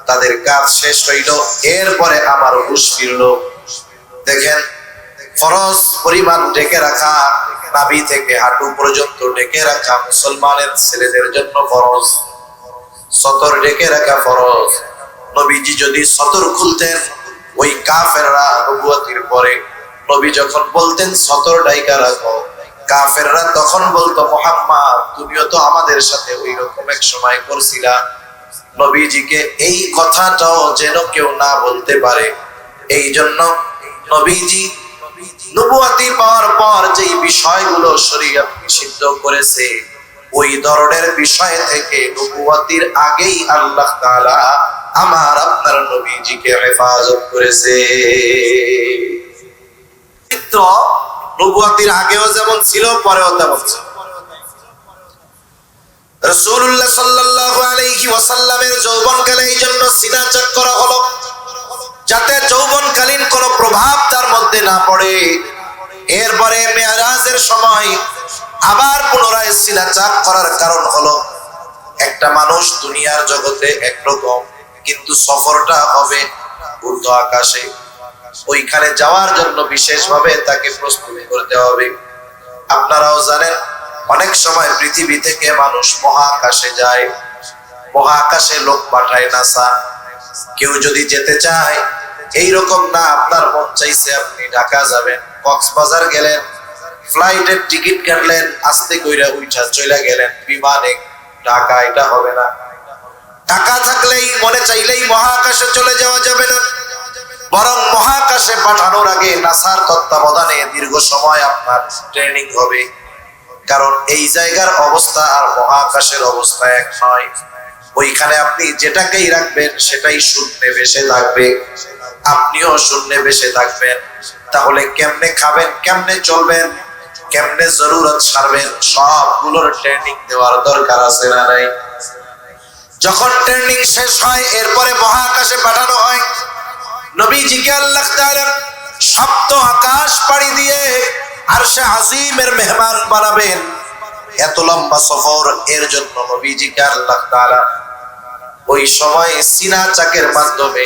তাদের কাজ শেষ হইল, এরপরে আমার হুঁশ ফিরল। দেখেন, ফরজ পরিমাণ ঢেকে রাখা, নাভি থেকে হাঁটু পর্যন্ত ঢেকে রাখা মুসলমানের ছেলেদের জন্য ফরজ। সতর ঢেকে রাখা ফরজ। নবীজি যদি সতর খুলতেন, ওই কাফেররা নবুয়তের পরে নবী যখন বলতেন সতর ঢাইকা রাখো, কাফেররা তখন বলতো, মুহাম্মদ তুমিও তো আমাদের সাথে ওই রকম এক সময় করছিলা। নবীজিকে এই কথাটাও যেন কেউ না বলতে পারে, এই জন্য নবীজি নবুয়তি পাওয়ার পর যেই বিষয়গুলো শরীয়ত নিষিদ্ধ করেছে, ওই ধরনের বিষয় থেকে নবুয়তির আগেই আল্লাহ তাআলা আমার আপনার নবীজিকে হেফাজত করেছে। নবুয়তির আগেও যেমন ছিল, পরেও তেমন ছিল। রাসূলুল্লাহ সাল্লাল্লাহু আলাইহি ওয়াসাল্লামের যৌবনকালে এই জন্য সিনাচাক করা হলো, যাতে যৌবনকালীন কোনো প্রভাব তার মধ্যে না পড়ে। এরপরে মেরাজের সময় আবার পুনরায় সিনাচাক করার কারণ হলো, একটা মানুষ দুনিয়ার জগতে একরকম, কিন্তু সফরটা হবে ঊর্ধ্ব আকাশে। ওইখানে যাওয়ার জন্য বিশেষভাবে তাকে প্রস্তুতি করতে হবে। আপনারাও জানেন, অনেক সময় পৃথিবী থেকে মানুষ মহাকাশে যায়, মহাকাশে লোক পাঠায় নাসা। কেউ যদি যেতে চায়, এইরকম না আপনার মন চাইছে আপনি ঢাকা যাবেন, কক্সবাজার গেলেন, ফ্লাইটের টিকিট কাটলেন, আস্তে কইরা উঠা চলে গেলেন বিমানে ঢাকা, এটা হবে না। টাকা থাকলেই মনে চাইলেই মহাকাশে চলে যাওয়া যাবে না, বরং মহাকাশে পাঠানোর আগে নাসার তত্ত্বাবধানে দীর্ঘ সময় আপনার ট্রেনিং হবে। কারণ এই জায়গার অবস্থা আর মহাকাশের অবস্থা এক নয়। ওইখানে আপনি যেটাকেই রাখবেন সেটাই শূন্যে ভেসে থাকবে, আপনিও শূন্যে ভেসে থাকবেন। তাহলে কেমনে খাবেন, কেমনে চলবেন, কেমনে জরুরত সারবেন, সবগুলোর ট্রেনিং দেওয়ার দরকার আছে না নাই? যখন ট্রেনিং শেষ হয়, এরপরে মহাকাশে পাঠানো হয়। নবীজিকে আল্লাহ তাআলা সপ্ত আকাশ পাড়ি দিয়ে আরশে আজিমের মেহমান বানাবেন। এত লম্বা সফর, এর জন্য নবীজিকে আল্লাহ তাআলা ওই সময় সিনা চাকের মাধ্যমে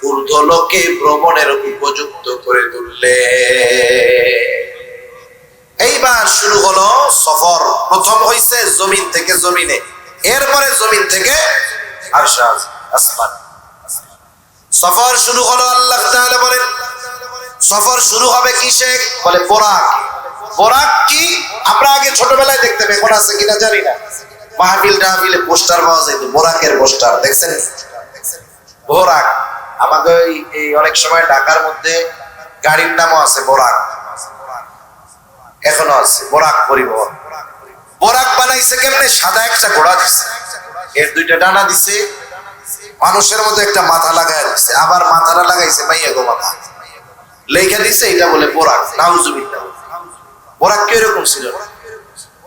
ঊর্ধ্বলোকে ভ্রমণের উপযুক্ত করে তুললে। এইবার শুরু হলো সফর। প্রথম হইছে জমিন থেকে জমিনে, এরপরে জমিন থেকে আরশে আসমান। সফর শুরু হলো। আল্লাহ তাআলা বলেন সফর শুরু হবে কিসে? বলে বোরাক। বোরাক কি? আমরা আগে ছোটবেলায় দেখতাম, এখন আছে কিনা জানি না, মাহফিল টাহফিলে পোস্টার পাওয়া যেত, বোরাকের পোস্টার দেখছেন? বোরাক আমাদের এই অনেক সময় ঢাকার মধ্যে গাড়ির নামও আছে বোরাক, এখনো আছে বোরাক পরিবহন। বোরাক বানাইছে কেমনে? সাদা একটা ঘোড়া দিছে, এর দুইটা ডানা দিছে, মানুষের মতো একটা মাথা লাগায় দিছে, আবার মাথাটা লাগাইছে মাইয়া গো মাথা লেখা দিছে, এটা বলে বোরাক। নাউজুবিল্লাহ। বোরাক কি এরকম ছিল?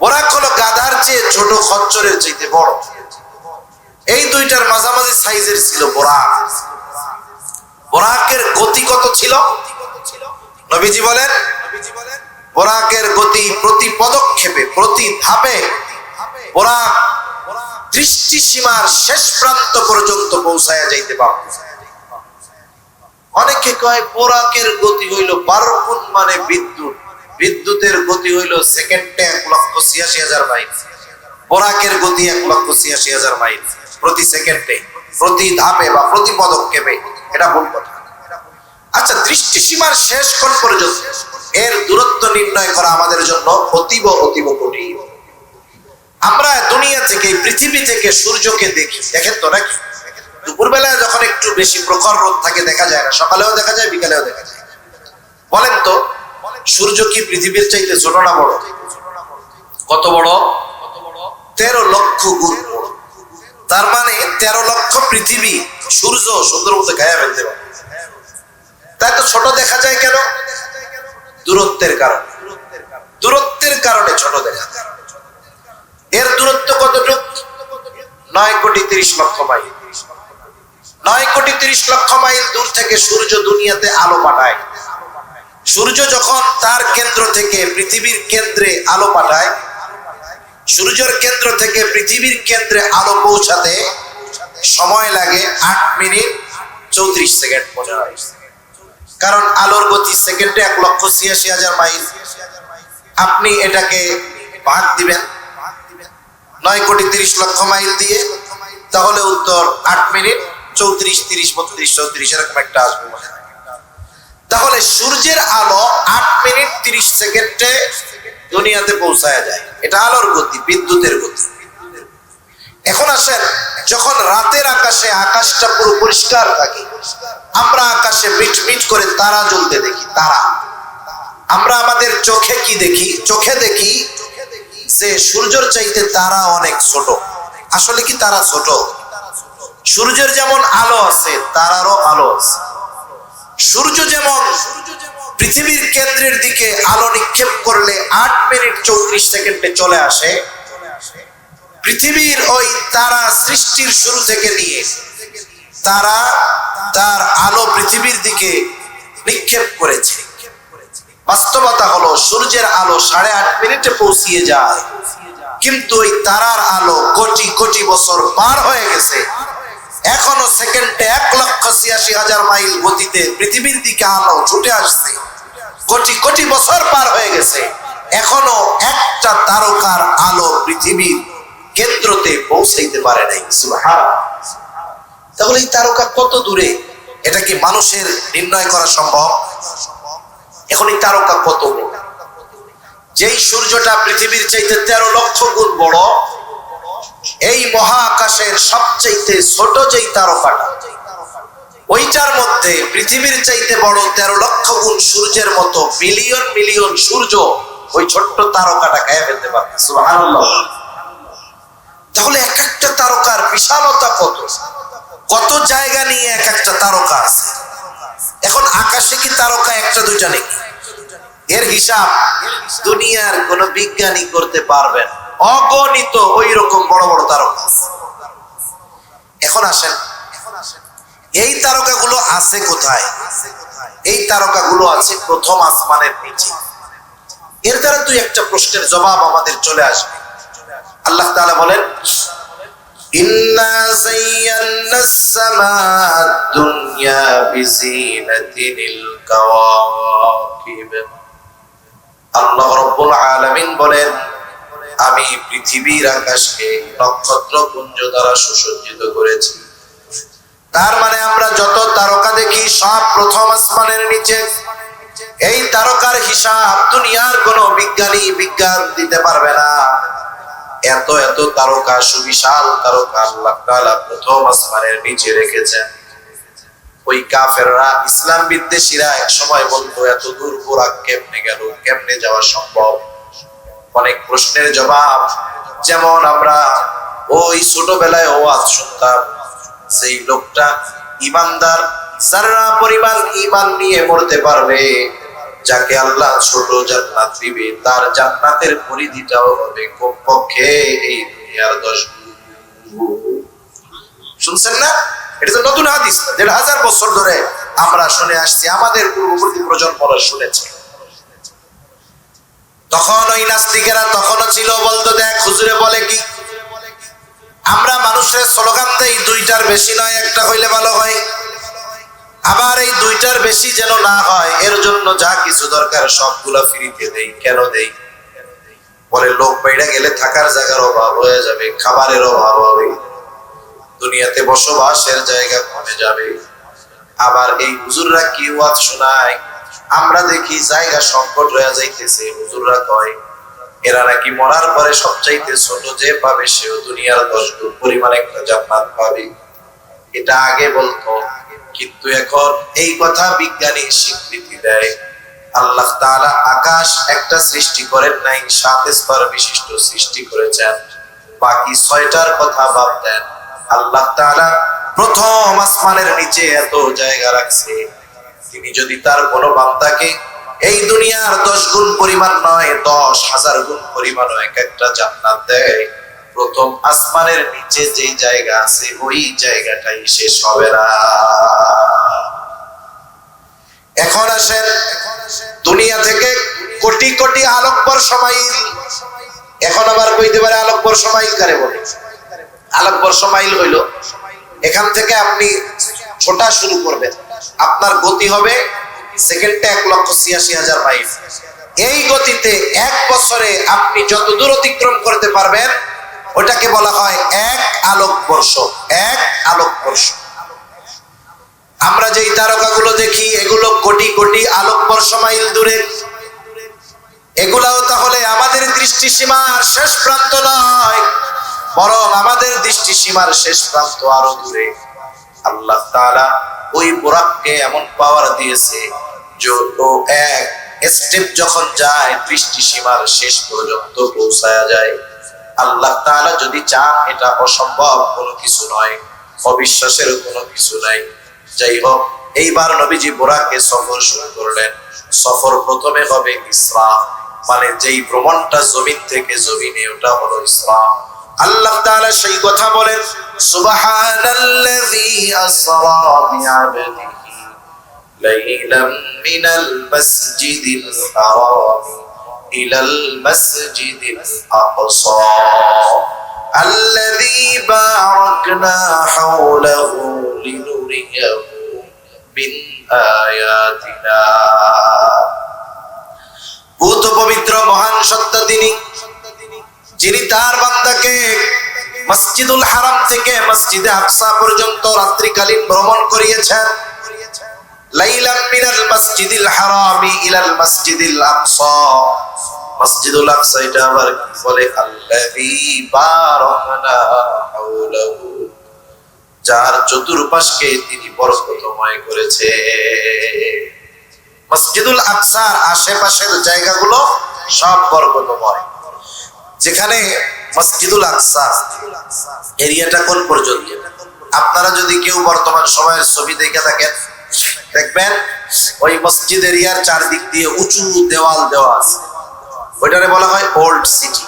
বোরাক হলো গাধার চেয়ে ছোট, খচ্চরের চাইতে বড়। এই দুইটার মাঝামাঝি সাইজের ছিল বোরাক। বোরাকের গতি কত ছিল? নবীজি বলেন বোরাকের গতি প্রতি পদক্ষেপে, প্রতি ধাপে বোরাক দৃষ্টি সীমার শেষ প্রান্ত পর্যন্ত পৌঁছায়া যাইতে পারত। অনেকে কয় বোরাকের গতি হইল 12 গুণ, মানে বিদ্যুৎ। বিদ্যুতের গতি হইল সেকেন্ডে 1,86,000 মাইল, বোরাকের গতি 1,86,000 মাইল প্রতি সেকেন্ডে, প্রতি ধাপে বা প্রতি পদক্ষেপে। এটা ভুল কথা। আচ্ছা, দৃষ্টি সীমার শেষ কোণ পর্যন্ত, এর দূরত্ব নির্ণয় করা আমাদের জন্য অতীব অতীব কঠিন। আমরা দুনিয়া থেকে, পৃথিবী থেকে সূর্যকে দেখি, দেখেন তো নাকি? দুপুরবেলায় যখন একটু বেশি প্রখর রোদ থাকে দেখা যায় না, সকালেও দেখা যায়, বিকালেও দেখা যায়। বলেন তো সূর্য কি পৃথিবীর চাইতে ছোট না বড়? কত বড়? 13 লক্ষ গুণ বড়। তার মানে 13 লক্ষ পৃথিবী সূর্য সুন্দর মতো গায়ে ফেলতে পারে। তাই তো ছোট দেখা যায় কেন? দূরত্বের কারণে। দূরত্বের কারণে ছোট দেখা যায়। এর দূরত্ব কতটুকু? 9,30,00,000 মাইল। 9,30,00,000 মাইল দূর থেকে সূর্য দুনিয়াতে আলো পাঠায়। সূর্য যখন তার কেন্দ্র থেকে পৃথিবীর কেন্দ্রে আলো পাঠায়, সূর্যের কেন্দ্র থেকে পৃথিবীর কেন্দ্রে আলো পৌঁছাতে সময় লাগে 8 মিনিট 34 সেকেন্ড মনে হয়। কারণ আলোর গতি সেকেন্ডে 1,86,000 মাইল। আপনি এটাকে ভাগ দিবেন 9,30,00,000 মাইল দিয়ে, তাহলে উত্তর 8 মিনিট 34, 30, 32, 34 এরকম একটা আসবে মনে হয়। তাহলে সূর্যের আলো 8 মিনিট 30 সেকেন্ডে দুনিয়াতে পৌঁছায় যায়। এটা আলোর গতি, বিদ্যুতের গতি। এখন আসেন, যখন রাতের আকাশে, আকাশটা পুরো পরিষ্কার থাকে, আমরা আকাশে মিট মিট করে তারা জ্বলতে দেখি। তারা আমরা আমাদের চোখে কি দেখি? চোখে দেখি যে সূর্যের চাইতে তারা অনেক ছোট। আসলে কি তারা ছোট? সূর্যের যেমন আলো আছে, তারারও আলো আছে। সূর্য যেমন পৃথিবীর কেন্দ্রের দিকে আলো নিক্ষেপ করলে 8 মিনিট 34 সেকেন্ডে চলে আসে, পৃথিবীর ওই তারা সৃষ্টির শুরু থেকে নিয়ে তারা তার আলো পৃথিবীর দিকে নিক্ষেপ করেছে। বাস্তবতা হলো সূর্যের আলো 8.5 মিনিটে পৌঁছিয়ে যায়, কিন্তু ওই তারার আলো কোটি কোটি বছর পার হয়ে গেছে। এখনো সেকেন্ডে 1,86,000 মাইল গতিতে পৃথিবীর দিকে আলো ছুটে আসছে। কোটি কোটি বছর পার হয়ে গেছে, এখনো একটা তারকার আলো পৃথিবীর কেন্দ্রতে পৌঁছাইতে পারে নাই। সুবহানাল্লাহ। তাহলে এই তারকা কত দূরে, এটা কি মানুষের নির্ণয় করা সম্ভব? এখন এই তারকা কত বড়? যেই সূর্যটা পৃথিবীর চাইতে 13 লক্ষ গুণ বড়, এই মহাকাশের সবচেয়ে ছোট যেই তারকাটা, ওইটার মধ্যে পৃথিবীর চাইতে বড় 13 লক্ষ গুণ সূর্যের মতো মিলিয়ন মিলিয়ন সূর্য ওই ছোট্ট তারকাটা খেয়ে ফেলতে পারে। সুবহানাল্লাহ। তাহলে এক একটা তারকার বিশালতা কত, কত জায়গা নিয়ে এক একটা তারকা আছে। এখন আকাশে কি তারকা একটা দুইটা নাকি? এর হিসাব দুনিয়ার কোন বিজ্ঞানী করতে পারবেন, অগণিত ওই রকম বড় বড় তারকা আছে। এখন আসেন, এই তারকাগুলো আছে কোথায়? এই তারকাগুলো আছে প্রথম আসমানের নিচে। এর দ্বারা দুই একটা প্রশ্নের জবাব আমাদের চলে আসবে। আল্লাহ তাআলা বলেন, ইন্না যায়্যানাস সামাদ দুনিয়া বিজিনাতিল কাওয়াকিব। আল্লাহ রাব্বুল আলামিন বলেন, আমি পৃথিবীর আকাশকে নক্ষত্রপুঞ্জ দ্বারা সুসজ্জিত করেছি। তার মানে আমরা যত তারকা দেখি সব প্রথম আসমানের নিচে। এই তারকার হিসাব দুনিয়ার কোন বিজ্ঞানী বিজ্ঞান দিতে পারবে না। এত এত তারকা, সুবিশাল তারকা আল্লাহ তাআলা প্রথম আসমানের নিচে রেখেছেন। ওই কাফেররা, ইসলাম বিদ্বেষীরা এক সময় বলতো, এত দূর বোরাক কেমনে গেল, কেমনে যাওয়া সম্ভব? অনেক প্রশ্নের জবাব, যেমন আমরা ওই ছোটবেলায় ওয়াজ শুনতাম, সেই লোকটা ইমানদার, যারা পরিমাণ ঈমান নিয়ে মরতে পারবে, যাকে আল্লাহ ছোট জান্নাত দিবে, তার জান্নাতের পরিধিটাও হবে কমপক্ষে এই দুনিয়ার 10 গুণ। শুনছেন না? এটা তো নতুন হাদিস, 1500 বছর ধরে আমরা শুনে আসছি, আমাদের পূর্ববর্তী প্রজন্মরা শুনেছে। তখন ওই নাস্তিকেরা তখনও ছিল, বলতো, দেখ হুজুরে বলে কি, আমরা মানুষের স্লোগান দেই 2টার বেশি নয়, একটা হইলে ভালো হয়। আবার এই 2টার বেশি যেন না হয়, এর জন্য যা কিছু দরকার সবগুলা ফ্রিতে দেই। কেন দেই? বলে লোক বাইরে গেলে থাকার জায়গার অভাব হয়ে যাবে, খাবারের অভাব হবে, দুনিয়াতে বসবাসের জায়গা কমে যাবে। আবার এই হুজুররা কি ওয়াজ শোনায়, আমরা দেখি জায়গা সংকট হয়ে যাইতেছে। হুজুররা কয় এরা নাকি মরার পরে সবচাইতে ছোট যে পাবে সেও দুনিয়ার 10 গুণ পরিমাণ একটা জান্নাত পাবে। এটা আগে বলতো, কিন্তু এখন এই কথা বিজ্ঞানী স্বীকৃতি দেয়। আল্লাহ তাআলা আকাশ একটা সৃষ্টি করেন নাই, 7 স্তর বিশিষ্ট সৃষ্টি করেছেন। বাকি 6টার কথা বাদ দেন, আল্লাহ তাআলা প্রথম আসমানের নিচে এত জায়গা রাখছে। তিনি যদি তার কোনো বান্দাকে এই দুনিয়ার 10 গুণ পরিমাণ নয়, 10,000 গুণ পরিমাণ এক একটা জান্নাত দেয়, প্রথম আসমানের নিচে যে জায়গা আছে ওই জায়গাটাই শেষ হবে না। এখন আসেন, দুনিয়া থেকে কোটি কোটি আলোকবর্ষ মাইল, এখন আবার কইতে পারে আলোকবর্ষ মাইল কারে বলে? আলোকবর্ষ মাইল হইল, এখান থেকে আপনি ছোটা শুরু করবেন, আপনার গতি হবে সেকেন্ডে 1,86,000 মাইল। এই গতিতে 1 বছরে আপনি যত দূর অতিক্রম করতে পারবেন ওটাকে বলা হয় 1 আলোকবর্ষ। 1 আলোকবর্ষ। আমরা যেই তারকাগুলো দেখি এগুলো কোটি কোটি আলোকবর্ষ মাইল দূরে। এগুলাও তাহলে আমাদের দৃষ্টিসীমার শেষ প্রান্ত নয়, বরং আমাদের দৃষ্টিসীমার শেষ প্রান্ত আরো দূরে। আল্লাহ তাআলা ওই বুরাককে এমন পাওয়ার দিয়েছে যে ও এক স্টেপ যখন যায় দৃষ্টিসীমার শেষ পর্যন্ত পৌঁছায়া যায়। আল্লাহ তাআলা যদি চান, এটা অসম্ভব কোনো কিছু নয়, অবিশ্বাসের কোনো কিছু নাই। যাই হোক, এইবার নবীজি বুরাকে সফর শুরু করলেন। সফর প্রথমে হবে ইসরা, মানে যেই ভ্রমণটা জমিন থেকে জমিনে, ওটা হলো ইসরা। আল্লাহ তাআলা সেই কথা বলেন, সুবহানাল্লাযী আসরা বিআবদিহি লাইলাম মিনাল মাসজিদিল হারাম ইলাল মাসজিদিল আকসা আল্লাযী বারাকনা হাওলাহু লিনুরিয়াহু মিন আয়াতিনা। ভূত পবিত্র মহান সত্তা তিনি, যিনি তার বান্দাকে মসজিদুল হারাম থেকে মসজিদে আকসা পর্যন্ত রাত্রিকালীন ভ্রমণ করিয়েছেন। লাইলাম মিনাল মসজিদিল হারামি ইলাল মসজিদিল আকসা। মসজিদুল আকসা এটা আবার কি বলে? আল্লাযী বারাকনা হাওলাহু, যার চতুর্পাশকে তিনি বরকতময় করেছে। মসজিদুল আকসার আশেপাশের জায়গাগুলো সব বরকতময়। যেখানে মসজিদুল আকসা এরিয়াটা কোন পর্যন্ত, আপনারা যদি কেউ বর্তমান সময়ের ছবি দেখে থাকেন, দেখবেন ওই মসজিদ এরিয়ার চারদিক দিয়ে উঁচু দেওয়াল দেওয়া আছে, ওইটারে বলা হয় ওল্ড সিটি।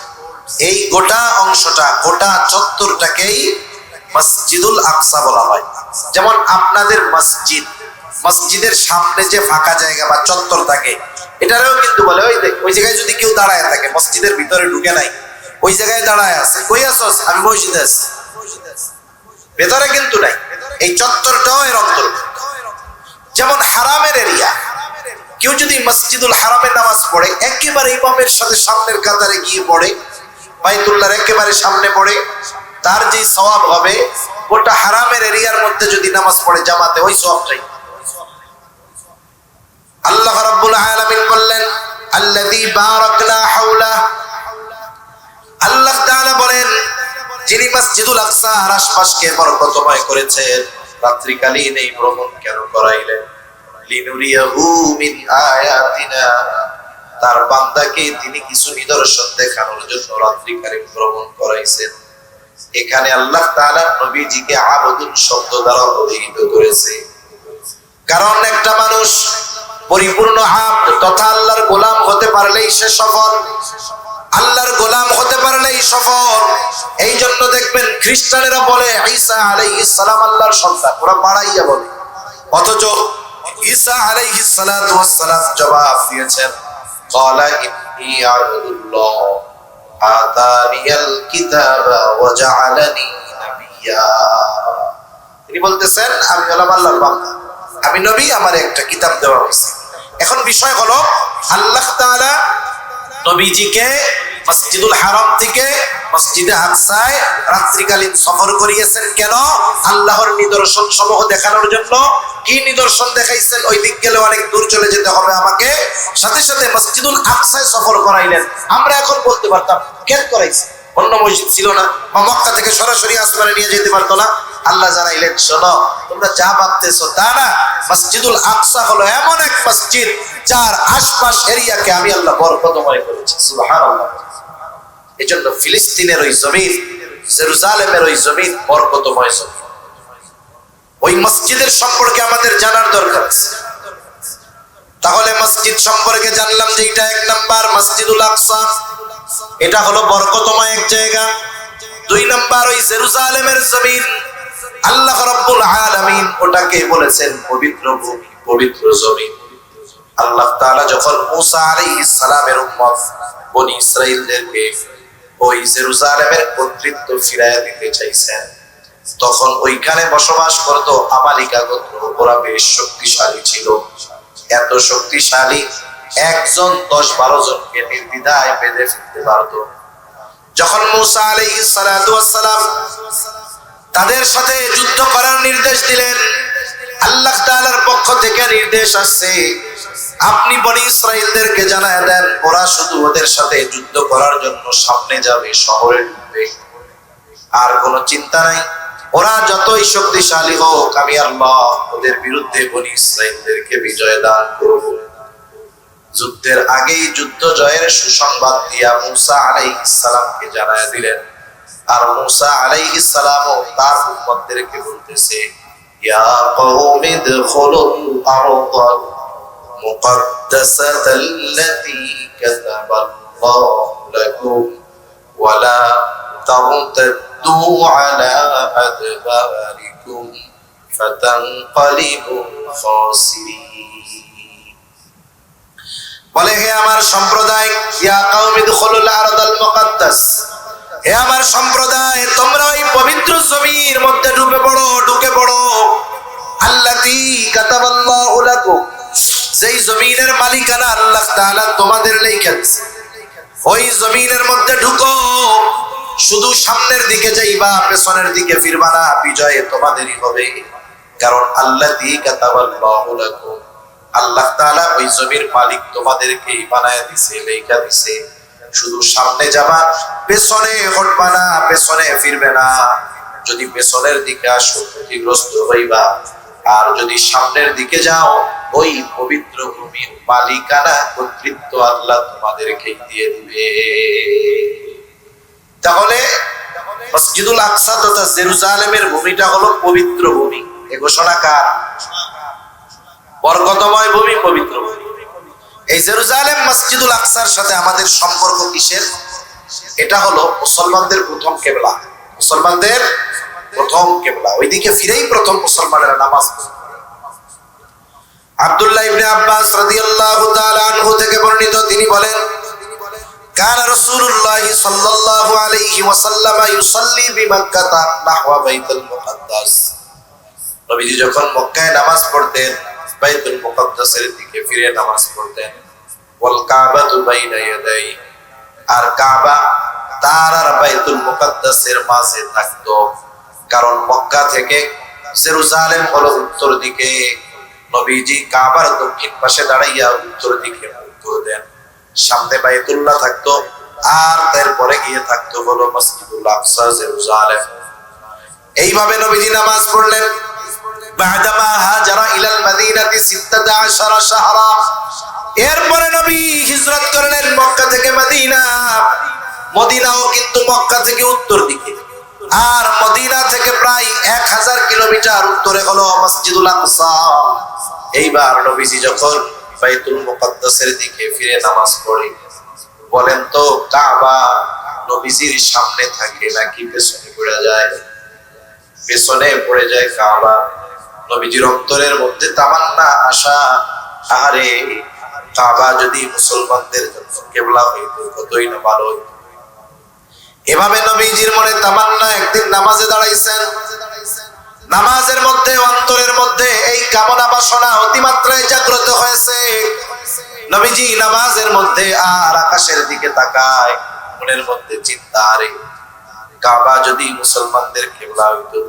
এই গোটা অংশটা, গোটা চত্বরটাকেই মসজিদুল আকসা বলা হয়। যেমন আপনাদের মসজিদ, মসজিদের সামনে যে ফাঁকা জায়গা বা চত্বর থাকে, এটারেও কিন্তু বলে ওই জায়গায় যদি কেউ দাঁড়ায় থাকে, মসজিদের ভিতরে ঢুকে নাই, ওই জায়গায় দাঁড়ায় আছে, কই আসছ? আমি মসজিদে আছি, ভেতরে কিন্তু নাই। এই চত্বরটাও এর অন্তর্গত। যেমন হারামের এরিয়া, কেউ যদি মসজিদুল হারামে নামাজ পড়ে, একেবারে ইমামের সাথে সামনের কাতারে গিয়ে পড়ে, বাইতুল্লাহর একেবারে সামনে পড়ে, তার যে সওয়াব হবে, গোটা হারামের এরিয়ার মধ্যে যদি নামাজ পড়ে জামাতে, ওই সওয়াবটাই। আল্লাহ রাব্বুল আলামিন বললেন আল্লাযী বারাকনা হাওলা। আল্লাহ তাআলা বলেন, যিনি মসজিদুল আকসার আশপাশকে বরকতময় করেছেন, রাত্রিকালীন এই ভ্রমণ কেন করাইলেন? লিনুরিয়াহু মিন আয়াতিনা, তার বান্দাকে তিনি কিছু নিদর্শন দেখানোর জন্য রাত্রিকালীন ভ্রমণ করাইছেন। এখানে আল্লাহ তাআলা নবীজিকে আবদুন শব্দ দ্বারা অভিহিত করেছে। কারণ একটা মানুষ পরিপূর্ণ আব্দ তথা আল্লাহর গোলাম হতে পারলেই সে সফল, আল্লাহর গোলাম হতে পারলেই সফল। এই জন্য দেখবেন খ্রিস্টানেরা বলে ঈসা আলাইহিস সালাম আল্লাহর সন্তান, ওরা বাড়াইয়া বলে, অথচ ঈসা আলাইহিস সালাতু ওয়াস সালাম জবাব দিয়েছেন, ক্বালা ইন্নী আবদুল্লাহ আতানিয়াল কিতাবা ওয়া জাআলানি নাবিয়্যা। তিনি বলতেছেন, আমি হলাম আল্লাহর বান্দা, আমি নবী, আমার একটা কিতাব দেওয়া হয়েছে। এখন বিষয় হলো, আল্লাহ তাআলা নবীজিকে মসজিদুল হারাম থেকে মসজিদে আকসায় রাত্রিকালীন সফর করিয়েছেন কেন? আল্লাহর নিদর্শন সমূহ দেখানোর জন্য। কি নিদর্শন দেখাইছেন? ওই দিক গেলে অনেক দূর চলে যেতে হবে আমাকে, সাথে সাথে মসজিদুল আকসায় সফর করাইলেন। আমরা এখন বলতে পারতাম কেন করাইছে, অন্য মসজিদ ছিল না, বা মক্কা থেকে সরাসরি আসমানে নিয়ে যেতে পারতো না। আল্লাহ জানাইলেন, শোনো, তোমরা যা ভাবতেছো তা না, মসজিদুল আকসা হলো এমন এক মসজিদ যার আশপাশ এরিয়াকে আমি আল্লাহ বরকতময় করেছি। সুবহানাল্লাহ। এজন্য ফিলিস্তিনের ওই জমিন, জেরুজালেমের ওই জমিন বরকতময় জমিন। ওই মসজিদের সম্পর্কে আমাদের জানার দরকার আছে। তাহলে মসজিদ সম্পর্কে জানলাম যে এটা এক নাম্বার মসজিদুল আকসা, এটা হলো বরকতময় এক জায়গা। দুই নাম্বার ওই জেরুজালেমের জমিন, আল্লাহ রাব্বুল আলামিন ওটাকে বলেছেন পবিত্র ভূমি, পবিত্র জমিন। আল্লাহ তাআলা যখন মুসা আলাইহিস সালামের উম্মত বনি ইসরাইলদেরকে ওই জেরুজালেমের কর্তৃত্ব ফিরাইয়া দিতে চাইছেন, তখন ওইখানে বসবাস করত আমালিকা গোত্র। ওরা বেশ শক্তিশালী ছিল, এত শক্তিশালী, একজন 10-12 জনকে নির্দ্বিধায় বেঁধে ফেলতে পারত। যখন মুসা আলাইহিস সালাতু ওয়াস সালাম তাদের সাথে যুদ্ধ করার নির্দেশ দিলেন, আল্লাহ তাআলার পক্ষ থেকে নির্দেশ আসছে, আপনি বনি ইসরাইলদেরকে জানায় দেন, ওরা শুধু ওদের সাথে যুদ্ধ করার জন্য সামনে যাবে, শহরে ঢুকবে, আর কোনো চিন্তা নাই। ওরা যতই শক্তিশালী হোক, আমি আল্লাহ ওদের বিরুদ্ধে বনি ইসরাইলদেরকে বিজয় দান করব। যুদ্ধের আগেই যুদ্ধ জয়ের সুসংবাদ দিয়া মুসা আলাইহিস সালামকে জানায় দিলেন। আর মুসা আলাইহিস সালামও তার উম্মতদেরকে বলতেছে, ইয়া কওমি দুখুলুল আরদাল মুকদ্দাসাতাল্লাতী কাতাবাল্লাহু লাকুম ওয়া লা তারতাদ্দু আলা আদবারিকুম ফাতানকালিবু খাসিরিন। বলে, হে আমার সম্প্রদায়, ইয়া কওমি দুখুলুল আরদাল মুকদ্দাস, হে আমার সম্প্রদায়, তোমরা ওই পবিত্র জমির মধ্যে ঢুকে পড়ো। আল্লাতী কাতাবাল্লাহু লাকুম, যেই জমিনের মালিকানা আল্লাহ তাআলা তোমাদের লেখা দিয়েছে, ওই জমিনের মধ্যে ঢুকো, শুধু সামনের দিকে যাইবা, পেছনের দিকে ফিরবা না, বিজয় তোমাদেরই হবে। কারণ আল্লাযী কাতাবাল্লাহু লাকুম, আল্লাহ তাআলা ওই জমির মালিক তোমাদেরকেই বানায় দিছে, লেখা দিছে। শুধু সামনে যাবা, পেছনে হটবা না, পেছনে ফিরবে না। যদি পেছনের দিকে আসো ক্ষতিগ্রস্ত হইবা, আর যদি সামনের দিকে যাও, ওই পবিত্র ভূমির মালিকানা কর্তৃত্ব আল্লাহ তোমাদেরকে দিয়ে দিবে। তাহলে মসজিদুল আকসা তথা জেরুজালেমের ভূমিটা হলো পবিত্র ভূমি। এ ঘোষণা কার? বরকতময় ভূমি, পবিত্র ভূমি। এই জেরুজালেম মসজিদুল আকসার সাথে আমাদের সম্পর্ক কিসের? এটা হলো মুসলমানদের প্রথম কিবলা, মুসলমানদের প্রথম কিবলা। ওইদিকে ফিরেই প্রথম মুসলমানেরা নামাজ পড়ে। আব্দুল্লাহ ইবনে আব্বাস রাদিয়াল্লাহু তাআলা আনহু থেকে বর্ণিত, তিনি বলেন, কানা রাসূলুল্লাহ সাল্লাল্লাহু আলাইহি ওয়াসাল্লাম ইউসাল্লি বিমাক্কাহ নাহওয়া বাইতুল মুকাদ্দাস। নবীজি যখন মক্কায় নামাজ পড়তেন, বাইতুল মুকাদ্দাসের দিকে ফিরে নামাজ পড়তেন। ওয়াল কাবাতু বাইনা ইয়াদাই, আর কাবা তার আর বাইতুল মুকাদ্দাসের মাঝে থাকতো। কারণ মক্কা থেকে জেরুজালেম হলো উত্তর দিকে, নবীজি কাবার দক্ষিণ পাশে দাঁড়াইয়া উত্তর দিকে মুখ করতেন। সামনে বাইতুল্লাহ থাকতো, আর তারপরে গিয়ে থাকতো হলো মসজিদুল আকসা, জেরুজালেম। এইভাবে নবীজি নামাজ পড়লেন। বাদামা হাজারা ইলাল মাদিনাতি 16 শাহরা, এরপরে নবী হিজরত করলেন মক্কা থেকে মদিনা। মদিনাও কিন্তু মক্কা থেকে উত্তর দিকে, আর মদিনা থেকে প্রায় 1000 কিলোমিটার উত্তরে হলো মসজিদুল আকসা। এইবার নবীজি যখন বাইতুল মুকাদ্দাসের দিকে ফিরে নামাজ পড়ে, বলেন তো কাবা নবীজির সামনে থাকে নাকি পেছনে পড়ে যায়? পেছনে পড়ে যায় কাবা। নবীজির অন্তরের মধ্যে তামান্না, আশা, আহারে কাবা যদি মুসলমানদের জন্য কিবলা হইতো কতই না ভালো হইতো। এভাবে নবীজির মনে তামান্না। একদিন নামাজে দাঁড়াইছেন, নামাজের মধ্যে অন্তরের মধ্যে এই কামনা বাসনা অতিমাত্রায় জাগ্রত হয়েছে। নবীজি নামাজের মধ্যে আর আকাশের দিকে তাকায়, মনের মধ্যে চিন্তা, আরে কাবা যদি মুসলমানদের কিবলা হইতো।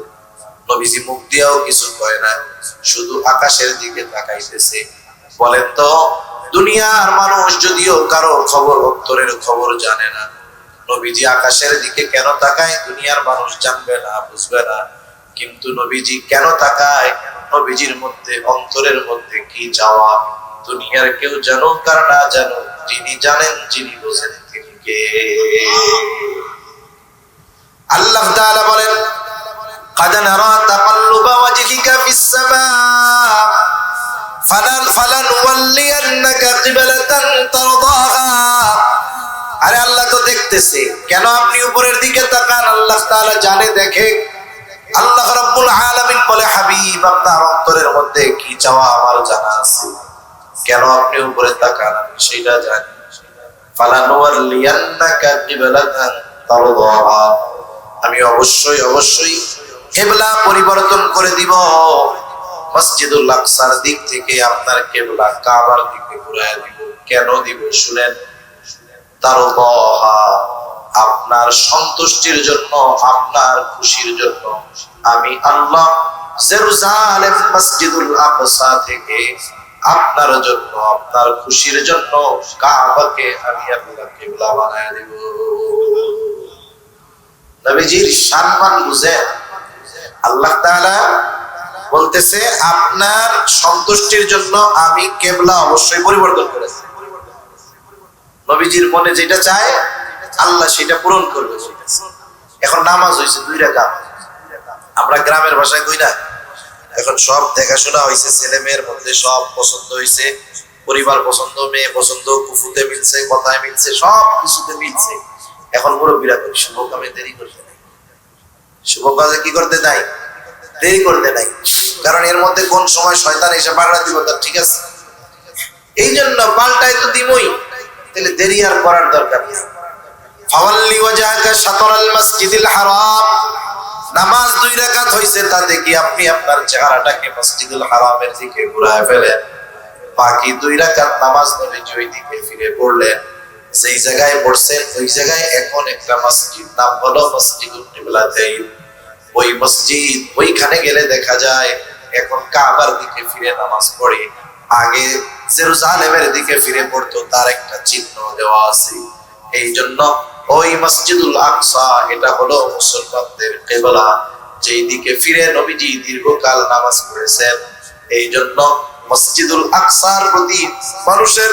নবীজি মুখ দিয়েও কিছু কয় না, শুধু আকাশের দিকে তাকাইতেছে। বলেন তো, দুনিয়ার মানুষ যদিও কারো খবর, অন্তরের খবর জানে না, নবীজি আকাশের দিকে কেন তাকায় দুনিয়ার মানুষ জানবে না, বুঝবে না। কিন্তু নবীজি কেন তাকায়? নবীজির মধ্যে, অন্তরের মধ্যে কি চাওয়া, দুনিয়ার কেউ জানুক আর না জানুক, যিনি জানেন, যিনি বোঝেন, তিনি কে? আল্লাহ তাআলা বলেন, قد نرى تقلب وجهك في السماء فلنولينك قبلة ترضاها। আরে আল্লাহ তো দেখতেছে, কেন আপনি উপরের দিকে তাকান? আল্লাহ তাআলা জানে, দেখে। আল্লাহ রাব্বুল আলামিন বলে, হাবিব আপনার অন্তরের মধ্যে কি চাওয়া আমার জানা আছে, কেন আপনি উপরে তাকান আমি সেটা জানি। ফালানুওয়াল্লিয়ান্নাকা কিবলাতান তারদাহা, আমি অবশ্যই অবশ্যই কিবলা পরিবর্তন করে দিব। মসজিদুল আকসার দিক থেকে আপনার কিবলা কাবার দিকে ঘুরায় দিব। কেন দিব শুনেন, তারদাহা, আপনার সন্তুষ্টির জন্য, আপনার খুশির জন্য আমি আল্লাহ জেরুজালেম মসজিদুল আকসা থেকে আপনার জন্য, আপনার খুশির জন্য কাবাকে আমি আল্লাহ কিবলা বানায় দেব। নবীজির সম্মান বুঝেন। আল্লাহ তাআলা বলতেছে, আপনার সন্তুষ্টির জন্য আমি কিবলা অবশ্যই পরিবর্তন করেছি। নবীজির মনে যেটা চায় আল্লাহ সেটা পূরণ করবে। এখন নামাজ হয়েছে 2 রাকাত, আমরা গ্রামের ভাষায় কই না, এখন সব দেখাশোনা হয়েছে, ছেলে মেয়ের মধ্যে সব পছন্দ হয়েছে, পরিবার পছন্দ, মেয়ে পছন্দ, কুফুতে মিলছে, কথায় মিলছে, সব কিছুতে মিলছে। এখন মুরব্বীরা কই শুভ কামে দেরি করতে নাই, শুভ কাজে কি করতে নাই, দেরি করতে নাই। কারণ এর মধ্যে কোন সময় শয়তান এসে পাল্টা দিব তার ঠিক আছে। এই জন্য পাল্টাই তো দিবই, তাহলে দেরি আর করার দরকার নেই। ফাওয়াল্লি ওয়াজহাকা শাতরাল মাসজিদিল হারাম, নামাজ 2 রাকাত হইছে, তাতে কি আপনি আপনার চেহারাটাকে মসজিদুল হারামের দিকে ঘুরায় ফেলেন। বাকি 2 রাকাত নামাজ নবীজি ওই দিকে ফিরে পড়লেন। যেই জায়গায় পড়ছেন ওই জায়গায় এখন একটা মসজিদ, নাম হলো মসজিদুল কিবলাতাইন। ওই মসজিদ, ওইখানে গেলে দেখা যায় এখন কাবার দিকে ফিরে নামাজ পড়ে, আগে জেরুজালেমের দিকে ফিরে পড়তো, তার একটা চিহ্ন দেওয়া আছে। এই জন্য ওই মসজিদুল আকসা এটা হলো মুসলমানদের কিবলা, যেই দিকে ফিরে নবীজি দীর্ঘকাল নামাজ পড়েছেন। এই জন্য মসজিদুল আকসার প্রতি মানুষের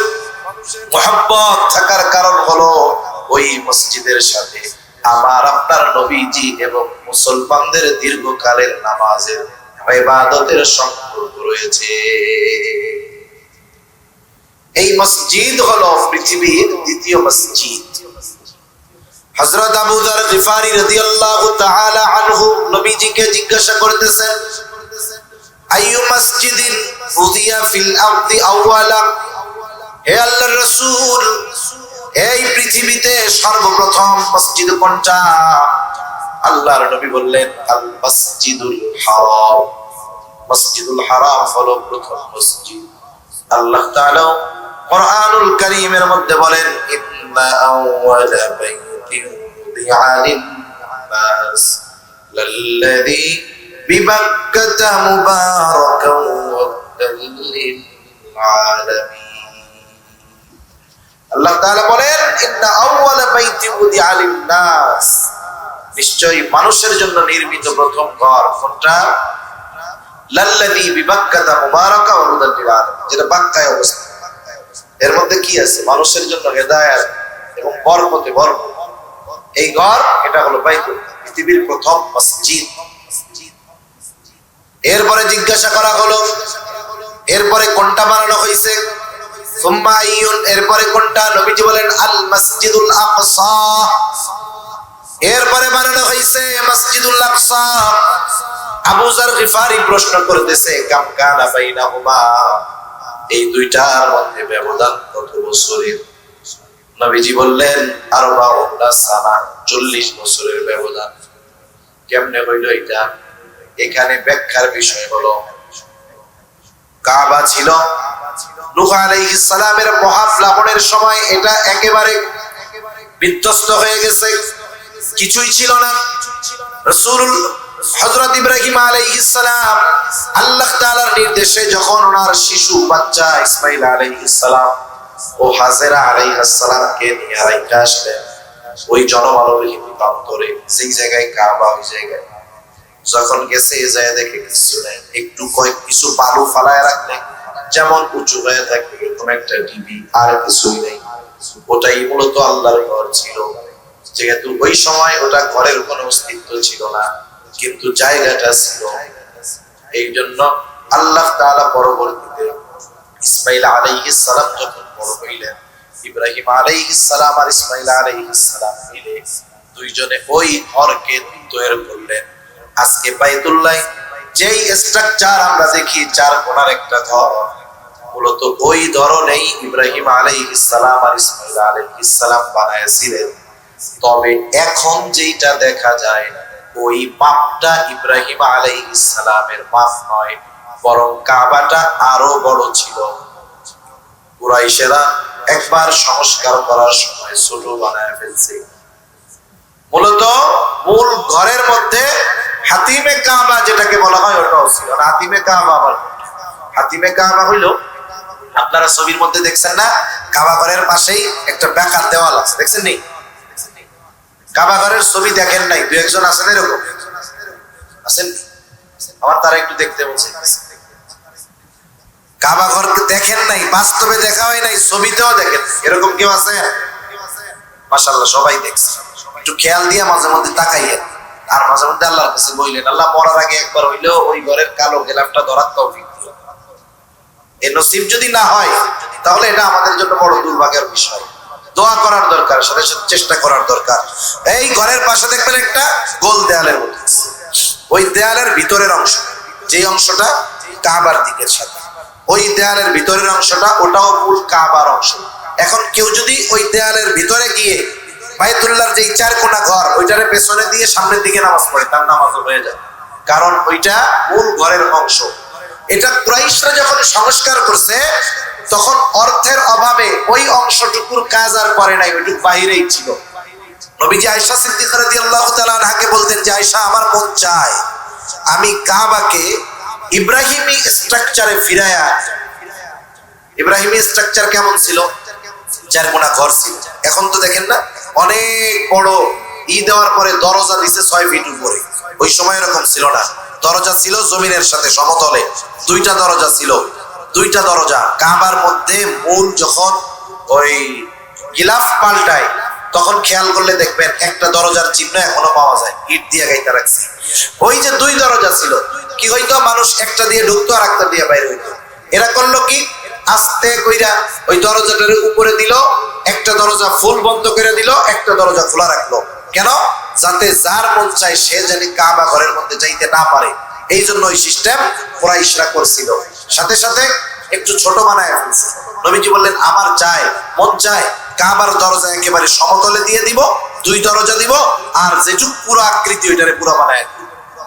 মহব্বত থাকার কারণ হলো ওই মসজিদের সাথে আমার আপনার নবীজি এবং মুসলমানদের দীর্ঘকালের নামাজের ইবাদতের সম্পর্ক রয়েছে। এই মসজিদ হলো পৃথিবীর দ্বিতীয় মসজিদ। হযরত আবু যর গিফারি রাদিয়াল্লাহু তাআলা আনহু নবীজিকে জিজ্ঞাসা করতেছেন, আইয়ু মসজিদিন উযিয়া ফিল আরদি আওয়ালা, হে আল্লাহর রাসূল, এই পৃথিবীতে সর্বপ্রথম মসজিদ কোনটা? আল্লাহর নবী বললেন, আল মসজিদুল হারাম। মসজিদুল হারাম হলো প্রথম মসজিদ। আল্লাহ তাআলা কুরআনুল কারীমের মধ্যে বলেন, ইন্না আউওয়ালা বাইতিন উযিআ লিন-নাস লাল্লাযী বিবাক্কাতা মুবারাকান ওয়া হুদাল লিল-আলামিন। আল্লাহ তাআলা বলেন, ইন্না আউওয়ালা বাইতিন উযিআ লিন-নাস, নিশ্চয়ই মানুষের জন্য নির্মিত প্রথম ঘর কোনটা? লাল্লাযী বিবাক্কাতা মুবারাকান ওয়া হুদাল লিল-আলামিন, যেটা বাক্কায় অবস্থিত। এর মধ্যে কি আছে? মানুষের জন্য হেদায়েত এবং বরকতে ভরপুর এই ঘর, এটা হলো বাইতুল, পৃথিবীর প্রথম মসজিদ। এরপরে জিজ্ঞাসা করা হলো, এরপরে কোনটা বানানো হয়েছে? সুম্মা আইয়ুন, এরপরে কোনটা? নবীজি বলেন, আল মসজিদুল আকসা। এরপরে বানানো হয়েছে মসজিদুল আকসা। আবু যর গিফারি প্রশ্ন করতেছে, কাম কানা বাইনাহুমা, এই দুইটার মধ্যে ব্যবধান কত বছরের? নবীজি বললেন, আরবাউনা সানা, 40 বছরের ব্যবধান। কেমনে হইল এটা? এখানে ব্যাখ্যার বিষয় হলো, কাবা ছিল নূহ আলাইহিস সালামের মহাপ্লাবনের সময়, এটা একেবারে বিধ্বস্ত হয়ে গেছে, কিছুই ছিল না। রাসূল হযরত ইব্রাহিম আলাইহিস সালাম আল্লাহ তাআলার নির্দেশে যখন ওনার শিশু বাচ্চা ইসমাঈল আলাইহিস সালাম ও হাজেরা আলাইহিস সালামকে নিয়ে রাইখা আসলেন ওই জনমানবহীন প্রান্তরে, যেই জায়গায় কাবা, ওই জায়গায় যখন গেছে এই জায়গায় দেখে কিছু নাই, একটু কিছু বালু ফালায় রাখলেন যেমন উঁচু হয়ে থাকে এরকম একটা ঢিবি, আর কিছুই নেই। ওটাই মূলত আল্লাহর ঘর ছিল। যেহেতু ওই সময় ওটা ঘরের কোনো অস্তিত্ব ছিল না, কিন্তু জায়গাটা ছিল। এই জন্য আল্লাহ তাআলা পরবর্তীতে ইসমাঈল আলাইহিস সালাম যখন বড় হইলেন, ইব্রাহিম আলাইহিস সালাম আর ইসমাঈল আলাইহিস সালাম মিলে দুইজনে ওই ঘরকে তৈরি করলেন। আজকে বাইতুল্লাহ যেই স্ট্রাকচার আমরা দেখি, 4 কোণার একটা ঘর, মূলত ওই ধরনেই ইব্রাহিম আলাইহিস সালাম আর ইসমাঈল আলাইহিস সালাম বানাইছিলেন। তবে এখন যেটা দেখা যায়, ওই মাপটা ইব্রাহিম আলাইহিস সালামের মাপ নয়, বরং কাবাটা আরো বড় ছিল। কুরাইশেরা একবার সংস্কার করার সময় ছোট বানায় ফেলছে। মূলত মূল ঘরের মধ্যে হাতিমে কাবা যেটাকে বলা হয় ওটাও ছিল না। হাতিমে কাবা আবার, হাতিমে কাবা হইল, আপনারা ছবির মধ্যে দেখছেন না, কাবা ঘরের পাশেই একটা বেকার দেওয়াল আছে, দেখছেন নি? কাবা ঘরের ছবি দেখেন নাই? 2-1 জন আছেন এরকম, আছেন? আমার তারা একটু দেখতে বলছে। কাবা ঘর দেখেন নাই, বাস্তবে দেখা হয় নাই, ছবিতেও দেখেন, এরকম কেউ আছে? মাশাআল্লাহ, সবাই দেখছে। একটু খেয়াল দিয়ে মাঝে মধ্যে তাকাইয়েন, আর মাঝে মধ্যে আল্লাহর কাছে বললেন, আল্লাহ মরার আগে একবার হইলেও ওই ঘরের কালো গেলাফটা ধরার তৌফিক দিও। এই নসিব যদি না হয় তাহলে এটা আমাদের জন্য বড় দুর্ভাগ্যের বিষয়। দোয়া করার দরকার, সাথে সাথে চেষ্টা করার দরকার। এই ঘরের পাশে দেখবেন একটা গোল দেয়ালের মতো, ওই দেয়ালের ভিতরের অংশ, যে অংশটা কাবার দিকের সাথে, ওই দেয়ালের ভিতরের অংশটা, ওটাও মূল কাবার অংশ। এখন কেউ যদি ওই দেয়ালের ভিতরে গিয়ে বাইতুল্লাহর যে 4 কোণা ঘর, ওইটারে পেছনে দিয়ে সামনের দিকে নামাজ পড়ে, তার নামাজও হয়ে যায়, কারণ ওইটা মূল ঘরের অংশ। এটা কুরাইশরা যখন সংস্কার করছে, তখন অর্থের অভাবে ওই অংশটুকুর কাজ আর করে নাই, ওইটুকু বাহিরেই ছিল। নবীজি আয়েশা সিদ্দিকা রাদিয়াল্লাহু তাআলা আনহাকে বলতেন যে আয়েশা, আমার মন চায় আমি কাবাকে ইব্রাহিমী স্ট্রাকচারে ফিরায়া। ইব্রাহিমী স্ট্রাকচার কেমন ছিল? 4 কোণা ঘর ছিল। এখন তো দেখেন না, অনেক বড় দেওয়ার পরে দরজা দিছে 6 ফিট উপরে। ওই সময় এরকম ছিল না। দরজা ছিল জমিনের সাথে সমতলে, 2টা দরজা ছিল, 2টা দরজা। কাবার মধ্যে মূল যখন ওই গিলাফ পাল্টায় তখন খেয়াল করলে দেখবেন একটা দরজার চিহ্ন এখনো পাওয়া যায়, ইট দিয়ে গাইতে রাখছে। ওই যে 2 দরজা ছিল, কি হইতো, মানুষ একটা দিয়ে ঢুকতো আর একটা দিয়ে বাইরে হইতো। এরা করলো কি, আস্তে কইরা ওই দরজাটার উপরে দিল, একটা দরজা ফুল বন্ধ করে দিল, একটা দরজা খোলা রাখলো। কেন? যাতে যার মন চায় সে জানি কাবা ঘরের মধ্যে যাইতে না পারে। এই জন্য ওই সিস্টেম কুরাইশরা করছিল। সাথে সাথে একটু ছোট বানায় ফেলছে। নবীজি বললেন, আমার চায়, মন চায় কাবার দরজা একেবারে সমতলে দিয়ে দিব, 2 দরজা দিব, আর যেটুক পুরো আকৃতি ওইটারে পুরো বানায়।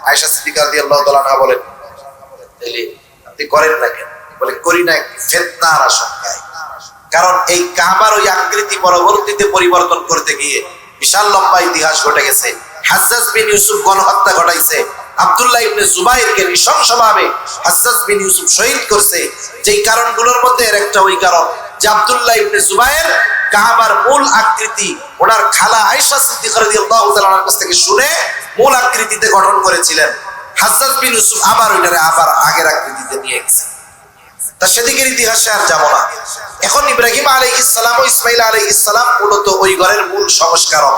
আয়েশা সিদ্দিকা রাদিয়াল্লাহু তাআলা আনহা বলেন, তাইলে আপনি করেন না কেন? বলে, করি না একটি ফিতনার আশঙ্কায়। কারণ এই কাবার ওই আকৃতি পরবর্তীতে পরিবর্তন করতে গিয়ে বিশাল লম্বা ইতিহাস ঘটে গেছে। হাজ্জাজ বিন ইউসুফ গণহত্যা ঘটাইছে, আব্দুল্লাহ ইবনে জুবাইরকে নৃশংসভাবে হাজ্জাজ বিন ইউসুফ শহীদ করছে। যেই কারণগুলোর মধ্যে এর একটা ওই কারণ যে আব্দুল্লাহ ইবনে জুবাইর কাবার মূল আকৃতি ওনার খালা আয়েশা সিদ্দিকা রাদিয়াল্লাহু তাআলার কাছ থেকে শুনে মূল আকৃতিতে গঠন করেছিলেন। হাজ্জাজ বিন ইউসুফ আবার ওইটারে আবার আগের আকৃতিতে নিয়ে গেছে। তা সেদিকের ইতিহাসে আর যাব না। এখন ইব্রাহিম আলাইহিস সালাম ও ইসমাইল আলাইহিস সালাম মূলত ওই ঘরের মূল সংস্কারক।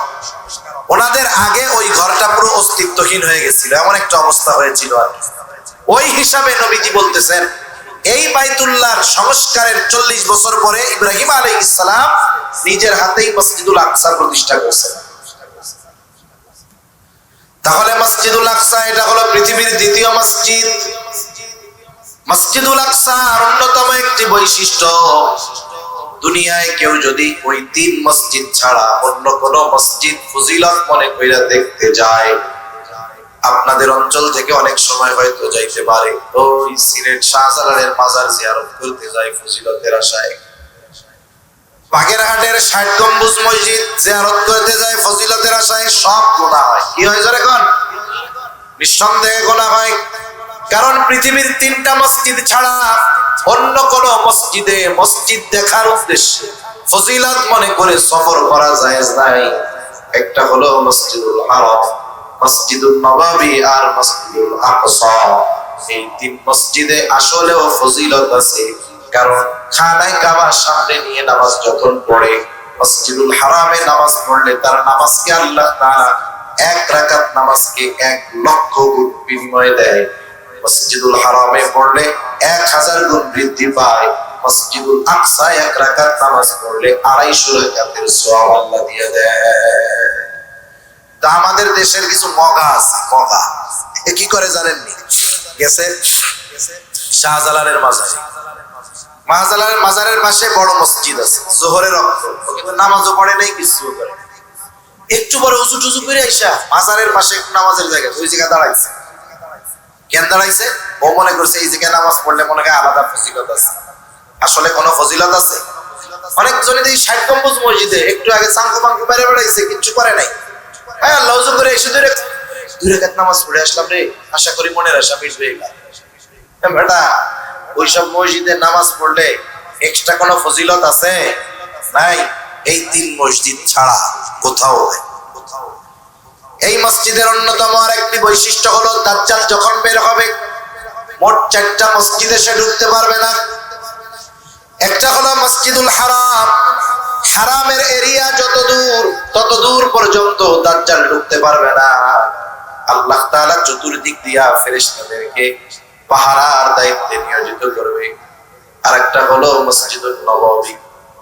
ওনাদের আগে ওই ঘরটা পুরো অস্তিত্বহীন হয়ে গেছিল, এমন একটা অবস্থা হয়েছিল আর কি। ওই হিসাবে নবীজি বলতেছেন, এই বাইতুল্লাহর সংস্কারের 40 বছর পরে ইব্রাহিম আলাইহিস সালাম নিজের হাতেই মসজিদুল আকসা প্রতিষ্ঠা করেছেন। তাহলে মসজিদুল আকসা এটা হলো পৃথিবীর দ্বিতীয় মসজিদ। মসজিদুল আকসার অন্যতম একটি বৈশিষ্ট্য, দুনিয়ায় কেউ যদি ওই 3 মসজিদ ছাড়া অন্য কোন মসজিদ ফজিলত মনে কইরা দেখতে যায়, আপনাদের অঞ্চল থেকে অনেক সময় হয়তো যাইতে পারে, ওই সিলেট শাহজালালের মাজার জিয়ারত করতে যায় ফজিলতের আশায়, বাগেরহাটের 60 গম্বুজ মসজিদ জিয়ারত করতে যায় ফজিলতের আশায়, সব গোনা হয়। কি হয় জোরে কোন? নিঃসন্দেহে গোনা হয়। কারণ পৃথিবীর 3টা মসজিদ ছাড়া অন্য কোন মসজিদে মসজিদ দেখার উদ্দেশ্যে ফজিলত মনে করে সফর করা জায়েজ নাই। একটা হলো মসজিদুল হারাম, মসজিদুল নববী আর মসজিদুল আকসা। এই 3 মসজিদে আসলেও ফজিলত আছে। কারণ খানায় কাবার সামনে নিয়ে নামাজ যখন পড়ে, মসজিদুল হারামে নামাজ পড়লে তার নামাজকে আল্লাহ তাআলা 1 রাকাত নামাজকে 1 লক্ষ গুণ বিনিময় দেয়। মসজিদুল হারামে পড়লে 1000 গুণ বৃদ্ধি পায়। মসজিদুল আকসা 1 রাকাত নামাজ পড়লে 250 রাকাতের সওয়াব আল্লাহ দিয়ে দেয়। তা আমাদের দেশের কিছু মগা আছে, মগা কি করে জানেননি? গেছে শাহজালালের মাজারে, শাহজালালের মাজারের পাশে বড় মসজিদ আছে, জোহরের ওয়াক্ত, কিন্তু নামাজও পড়ে নাই, কিছু করে একটু বড় উজু টুজু করে আইসা মাজারের পাশে নামাজের জায়গা, ওই জায়গা দাঁড়াইছে। কেন দাঁড়াইছে? ও মনে করছে এই জায়গায় নামাজ পড়লে মনে হয় আলাদা ফজিলত আছে। আসলে কোনো ফজিলত আছে? অনেকজনে এই 60 গম্বুজ মসজিদে একটু আগে চাঙ্কু বাঙ্কু বাইরে বেড়াইছে, কিচ্ছু করে নাই। হ্যাঁ, আল্লাহ উজু করে এসে 2 রাকাত নামাজ পড়ে আসলাম রে, আশা করি মনের আশা মিটবে। বেটা, ওইসব মসজিদে নামাজ পড়লে এক্সট্রা কোনো ফজিলত আছে? নাই। এই 3 মসজিদ ছাড়া কোথাও নাই। এই মসজিদের অন্যতম আরেকটি বৈশিষ্ট্য হলো, দাজ্জাল যখন বের হবে মোট 4টা মসজিদে সে ঢুকতে পারবে না। একটা হলো মসজিদুল হারাম, হারামের এরিয়া যত দূর তত দূর পর্যন্ত দাজ্জাল ঢুকতে পারবে না। আল্লাহ তাআলা চতুর্দিক দিয়া ফেরেশতাদেরকে পাহারার দায়িত্বে নিয়োজিত করবে। আরেকটা হলো মসজিদুল নববী,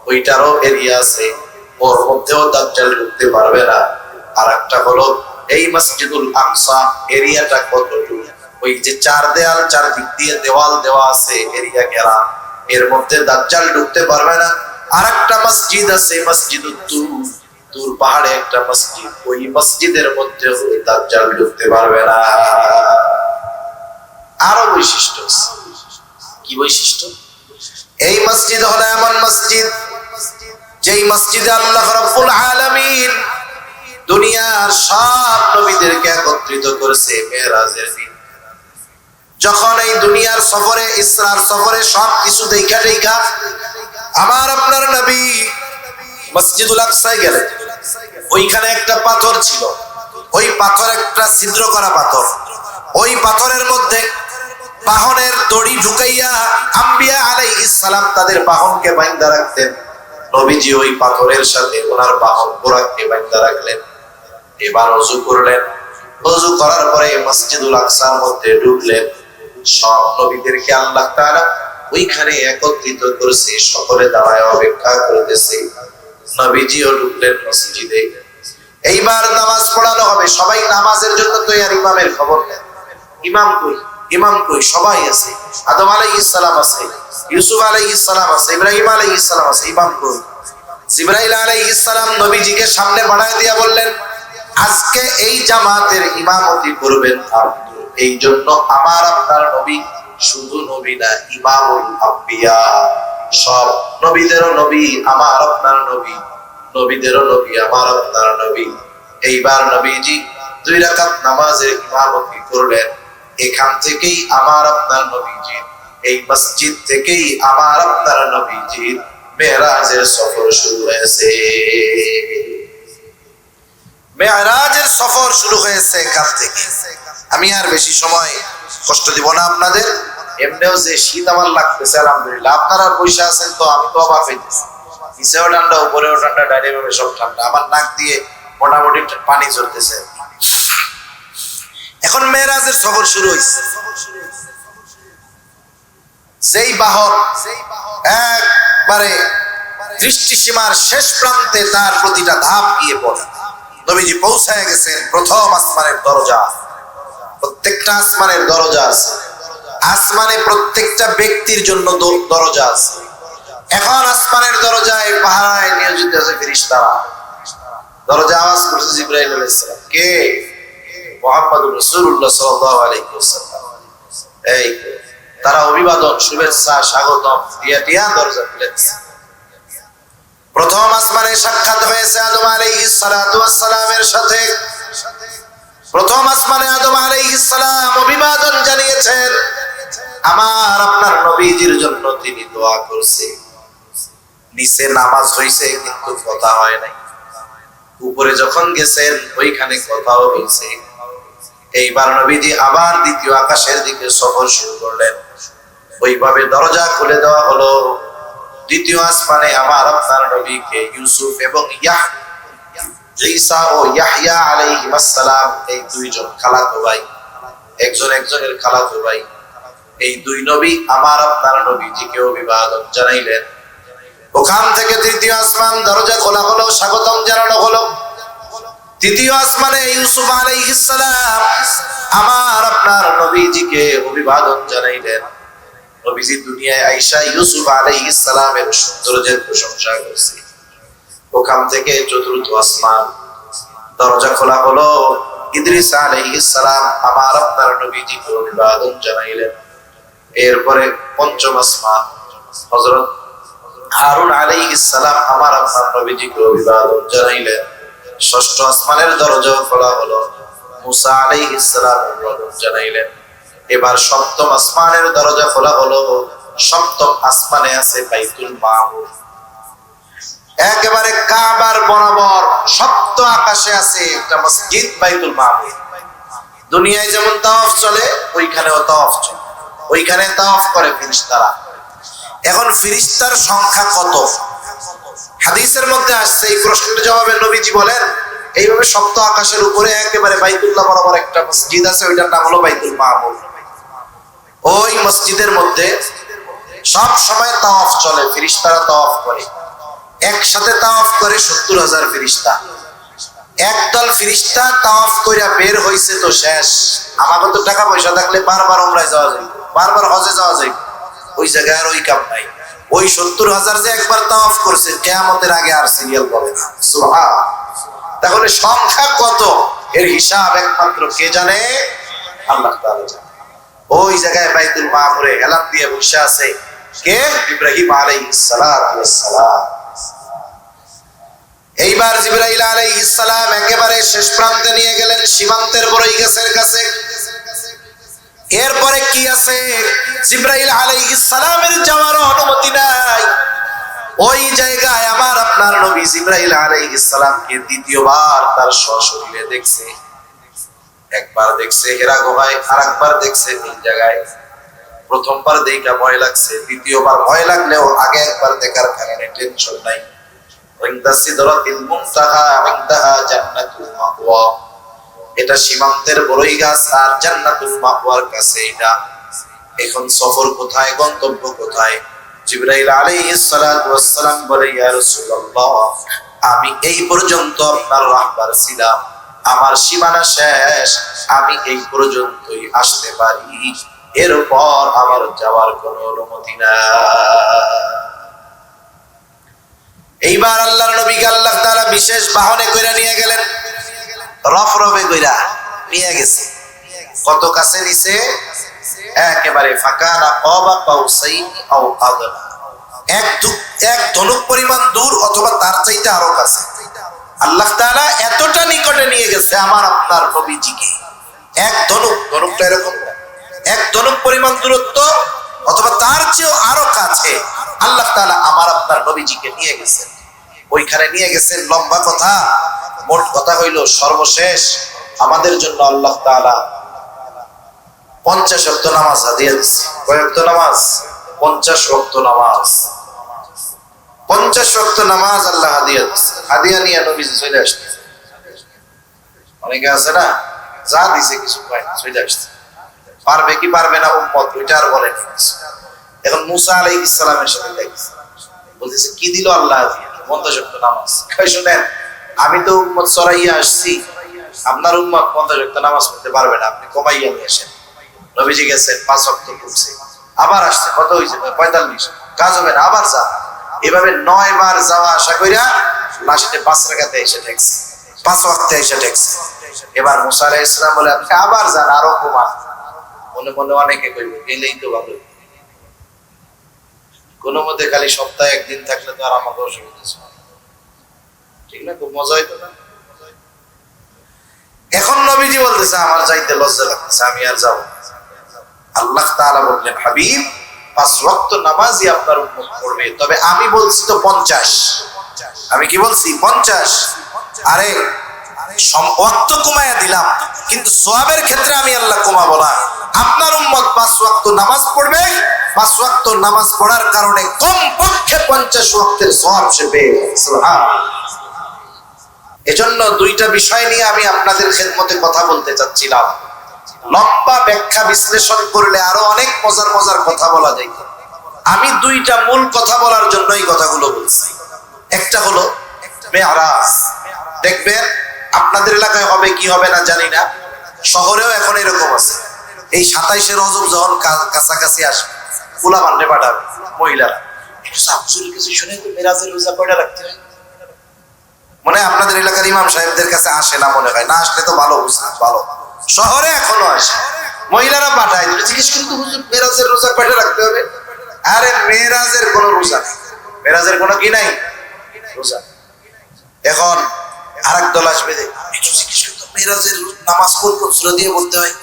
ওইটারও এরিয়া আছে, ওর মধ্যেও দাজ্জাল ঢুকতে পারবে না। আরেকটা হলো এই মসজিদুল আকসা, এরিয়াটা কতটুকু? ওই যে 4 দেয়াল, 4 দিক দিয়ে দেওয়াল দেওয়া আছে, এরিয়া ঘেরা, এর মধ্যে দাজ্জাল ঢুকতে পারবে না। আরেকটা মসজিদ আছে মসজিদুত তুর, তুর পাহাড়ে একটা মসজিদ, ওই মসজিদের মধ্যে ওই দাজ্জাল ঢুকতে পারবে না। আরো বৈশিষ্ট্য। কি বৈশিষ্ট্য? এই মসজিদ হলো এমন মসজিদ যেই মসজিদে আল্লাহ রাব্বুল আলামিন দুনিয়ার সব নবীদেরকে একত্রিত করেছে মেরাজের দিন। যখন এই দুনিয়ার সফরে, ইসরার সফরে সব কিছু দেখা আমার আপনার নবী মসজিদুল আকসায় গেলেন। ওইখানে একটা পাথর ছিল, ওই পাথর একটা ছিদ্র করা পাথর। ওই পাথরের মধ্যে বাহনের দড়ি ঢুকাইয়া আম্বিয়া আলাইহিস সালাম তাদের বাহনকে বাঁধা রাখতেন। নবীজি ওই পাথরের সাথে ওনার বাহন বুরাককে বাঁধা রাখলেন। এবার ওযু করলেন। ওযু করার পরে মসজিদুল আকসার মধ্যে ঢুকলেন। সব নবীদেরকে আল্লাহ তাআলা ওইখানে একত্রিত করেছে, সকলে দাঁড়ায় অপেক্ষা করতেছে। নবীজিও ঢুকলেন মসজিদে। এইবার নামাজ পড়ানো হবে, সবাই নামাজের জন্য তৈরি। ইমামের খবর নেন, ইমাম কই, ইমাম কই? সবাই আছে। আদম আলাইহিস সালাম আছে, ইউসুফ আলাইহিস সালাম আছে, ইব্রাহিম আলাইহিস সালাম আছে, ইমাম কই? জিবরাইল আলাইহিস সালাম নবীজিকে সামনে বাড়ায় দিয়া বললেন, আজকে এই জামাতের ইমামতি করবেন আপনি। এই জন্য আমার আপনার নবী শুধু নবী না, ইমামুল আম্বিয়া, সব নবীদেরও নবী আমার আপনার নবী, নবীদেরও নবী আমার আপনার নবী। এইবার নবীজি 2 রাকাত নামাজের ইমামতি করলেন। এখান থেকেই আমার আপনার নবীজি, এই মসজিদ থেকেই আমার আপনার নবীজি মেরাজের সফর শুরু হয়েছে। মেরাজের সফর শুরু হয়েছে এখান থেকে। আমি আর বেশি সময় কষ্ট দিব না আপনাদের। এমনিও যে শীত আমার লাগতেছে আলহামদুলিল্লাহ, আপনারা পয়সা আছেন তো আমি তো অবাক হইতেছি। নিচেও ঠান্ডা, উপরেও ঠান্ডা, ডাইরে ভাবে সব ঠান্ডা। আমার নাক দিয়ে মোটামুটি পানি ঝরতেছে। এখন মেরাজের সফর শুরু হয়েছে। যেই বাহন একবারে দৃষ্টিসীমার শেষ প্রান্তে তার প্রতিটা ধাপ গিয়ে পড়ে। নবীজি পৌঁছায় গেছেন প্রথম আসমানের দরজা। প্রত্যেকটা আসমানের দরজা আছে, আসমানে প্রত্যেকটা ব্যক্তির জন্য দরজা আছে। এখন আসমানের দরজায় পাহারায় নিয়োজিত আছে ফেরেশতারা। দরজা আওয়াজ করছে জিবরাইল আলাইহিস সালাম, কে? মুহাম্মদুর রাসূলুল্লাহ সাল্লাল্লাহু আলাইহি ওয়াসাল্লাম। এই তারা অভিবাদন, শুভেচ্ছা, স্বাগতম দিয়া দরজা খুলে দিয়েছে। প্রথম আসমানে সাক্ষাৎ হয়েছে আদম আলাইহিস সালাতু ওয়াস সালামের সাথে। প্রথম আসমানে আদম আলাইহিস সালাম অভিবাদন জানিয়েছেন। আমার আপনার নবীজির জন্য তিনি দোয়া করছে। নিচে নামাজ হইছে কিন্তু কথা হয় নাই। উপরে যখন গেছেন ওইখানে কথাও হইছে। এইবার নবীজি আবার দ্বিতীয় আকাশের দিকে সফর শুরু করলেন। ওইভাবে দরজা খুলে দেওয়া হলো। দ্বিতীয় আসমানে আমার আপনার নবীকে ইউসুফ এবং ঈসা ও ইয়াহইয়া আলাইহিস সালাম, এই দুইজন খালাতো ভাই, একজন একজনের খালাতো ভাই, এই দুই নবী আমার আপনার নবীজিকে অভিবাদন জানাইলেন। ওখান থেকে তৃতীয় আসমান দরজা খোলা হলো, স্বাগতম জানানো হলো। তৃতীয় আসমানে ইউসুফ আলাইহিস সালাম আমার আপনার নবীজিকে অভিবাদন জানাইলেন। নবীজি দুনিয়ায় আইসা ইউসুফ আলাইহিস সালামের সৌন্দর্যের প্রশংসা করছে। ওখান থেকে চতুর্থ আসমান দরজা খোলা হলো। ইদ্রিস আলাইহিস সালাম আমার আপনার নবীজিকে অভিবাদন জানাইলেন। এরপরে পঞ্চম আসমান হযরত হারুন আলাইহিস সালাম আমার আপনার নবীজিকে অভিবাদন জানাইলেন। ষষ্ঠ আসমানের দরজা খোলা হলো। মুসা আলাইহিস সালাম অভিবাদন জানাইলেন। এবার সপ্তম আসমানের দরজা খোলা হলো। সপ্তম আসমানে আছে বাইতুল মামুর। একেবারে কাবার বরাবর সপ্ত আকাশে আছে একটা মসজিদ বাইতুল মামুর। দুনিয়ায় যেমন তাওয়াফ চলে ওইখানেও তাওয়াফ চলে, ওইখানে তাওয়াফ করে ফেরেশতারা। এখন ফেরেশতার সংখ্যা কত? হাদিসের মধ্যে আসছে। এই প্রশ্নের জবাবে নবীজি বলেন, এইভাবে সপ্ত আকাশের উপরে একেবারে বাইতুল্লাহ বরাবর একটা মসজিদ আছে, ওইটার নাম হলো বাইতুল মামুর। ওই মসজিদের মধ্যে সব সময় তাওয়াফ চলে, ফেরেশতারা তাওয়াফ করে। একসাথে তাওয়াফ করে 70,000 ফেরেশতা। একদল ফেরেশতা তাওয়াফ কইরা বের হইছে তো শেষ। আমাদের তো টাকা পয়সা থাকলে বারবার উমরায় যাওয়া যায়, বারবার হজে যাওয়া যায়। ওই জায়গায় আর ওই কাম নাই। ওই 70,000 যে একবার তাওয়াফ করছে কিয়ামতের আগে আর সিরিয়াল পাবে না। সুবহান। তাহলে সংখ্যা কত এর হিসাব একমাত্র কে জানে? আল্লাহ তাআলা জানে। ওই জায়গায় বাইতুল মামুরে এলান দিয়ে বসে আছে কে? ইব্রাহিম আলাইহিস সালাম। এইবার জিবরাইল আলাইহিস সালাম একেবারে শেষ প্রান্তে নিয়ে গেলেন, সীমান্তের বড়ই গাছের কাছে। এরপরে কি আছে? জিবরাইল আলাইহিস সালামের যাওয়ার অনুমতি নাই। ওই জায়গায় আমার আপনার নবী জিবরাইল আলাইহিস সালামকে দ্বিতীয়বার তার সশরীরে দেখছে। একবার দেখছে হেরা গুহায়, আরেকবার দেখছে এই জায়গায়। প্রথমবার দেখা ভয় লাগছে, দ্বিতীয়বার ভয় লাগলেও আগে একবার দেখার কারণে টেনশন নাই। এটা সীমান্তের বড়ই গাছ আর জান্নাতুল মাওয়ার কাছে। এটা এখন সফর কোথায়, গন্তব্য কোথায়? জিবরাইল আলাইহিস সালাতু ওয়াস সালাম বলে, ইয়া রাসূলুল্লাহ, আমি এই পর্যন্ত আপনার রাহবার ছিলাম, আমার সীমানা শেষ, আমি এই পর্যন্তই আসতে পারি, এরপর আমার যাওয়ার কোনো অনুমতি নাই। এইবার আল্লাহর নবীকে আল্লাহ তাআলা বিশেষ বাহনে কইরা নিয়ে গেলেন, রফরফে কইরা নিয়ে গেছে। কত কাছে নিছে? একেবারে ফাকানা কাবা কাউসাইনি আও আদনা, এক ধনুক পরিমাণ দূর অথবা তার চাইতে আরো কাছে। আল্লাহ তাআলা এতটা নিকটে নিয়ে গেছে আমার আপনার নবীজিকে। এক ধনুকটা এরকম, এক ধনুক পরিমাণ দূরত্ব অথবা তার চেয়েও আরো কাছে আল্লাহ তাআলা আমার আপনার নবীজিকে নিয়ে গেছেন। ওইখানে নিয়ে গেছেন। লম্বা কথা, মোট কথা হইল সর্বশেষ আমাদের জন্য আল্লাহ তাআলা 50 ওয়াক্ত নামাজ হাদিয়া দিচ্ছে। কয় ওয়াক্ত নামাজ? 50 ওয়াক্ত নামাজ। 50 ওয়াক্ত নামাজ আল্লাহ হাদিয়া দিচ্ছে। হাদিয়া নিয়ে নবীজি চলে আসছে। অনেকে আছে না, যা দিছে কিছু পায় না, চলে আসছে। পারবে কি পারবে না উম্মত ওইটা আর বলেন। এখন মুসা আলাইহিস সালামের সাথে দেখছে, বলতেছে কি দিল আল্লাহ? 50 ওয়াক্ত নামাজ। কই শুনেন, আমি তো উম্মত সরাইয়া আসছি, আপনার উম্মত 50 ওয়াক্ত নামাজ পড়তে পারবে না, আপনি কমাইয়া নিয়ে আসেন। নবীজি গেছেন, 5 ওয়াক্ত পড়ছে, আবার আসছে, কত হয়েছে? 45। কাজ হবে না, আবার যা। এভাবে 9 বার যাওয়া আসা কইরা লাস্টে 5 রাকাতে এসে ঠেকছে, 5 ওয়াক্তে এসে ঠেকছে। এবার মুসা আলাইহিস সালাম বলে, আপনি আবার যান, আরো কমান। মনে মনে অনেকে কইব গেলেই তো ভালো, কোনো মতে খালি সপ্তাহে একদিন থাকলে তো আর আমাকে অসুবিধা ছিল, ঠিক না? খুব মজা হইতো না? এখন নবীজি বলতেছে আমার যাইতে লজ্জা লাগতেছে, আমি আর যাবো। আল্লাহ তাআলা বললেন, হাবিব 5 ওয়াক্ত নামাজই আপনার উম্মত পড়বে, তবে আমি বলছি তো 50। আমি কি বলছি? 50। আরে ওয়াক্ত কমায়া দিলাম, কিন্তু সওয়াবের ক্ষেত্রে আমি আল্লাহ কমাবো না। আপনার উম্মত 5 ওয়াক্ত নামাজ পড়বে, 5 ওয়াক্ত নামাজ পড়ার কারণে কমপক্ষে 50 ওয়াক্তের সওয়াব সে পেয়ে যাবে। সুবহানাল্লাহ। এজন্য দুইটা বিষয় নিয়ে আমি আপনাদের খেদমতে কথা বলতে চাচ্ছিলাম। লম্বা ব্যাখ্যা বিশ্লেষণ করলে আরো অনেক মজার মজার কথা বলা যায়। আমি দুইটা মূল কথা বলার জন্য এই কথাগুলো বলছি। একটা হলো মেরাজ। দেখবেন আপনাদের এলাকায় হবে কি হবে না জানি না, শহরেও এখন এরকম আছে। এই 27শে রজব যখন কাছাকাছি আসবে, পোলা বান্ডে পাঠাবে মহিলারা, একটু সাবজুরের কাছে শুনে তো মেরাজের রোজা কয়টা রাখতে হয়। মনে হয় আপনাদের এলাকার ইমাম সাহেবদের কাছে আসে না, মনে হয় না, আসলে তো ভালো, ভালো। শহরে এখনো আসে, মহিলারা পাঠায়, জিজ্ঞেস কিন্তু হুজুর মেরাজের রোজা কয়টা রাখতে হবে? আরে মেরাজের কোনো রোজা নেই, মেরাজের কোনো কি নাই, রোজা। এখন আরেক দল আসবে, মেরাজের নামাজ কোন সূরা দিয়ে পড়তে হয়?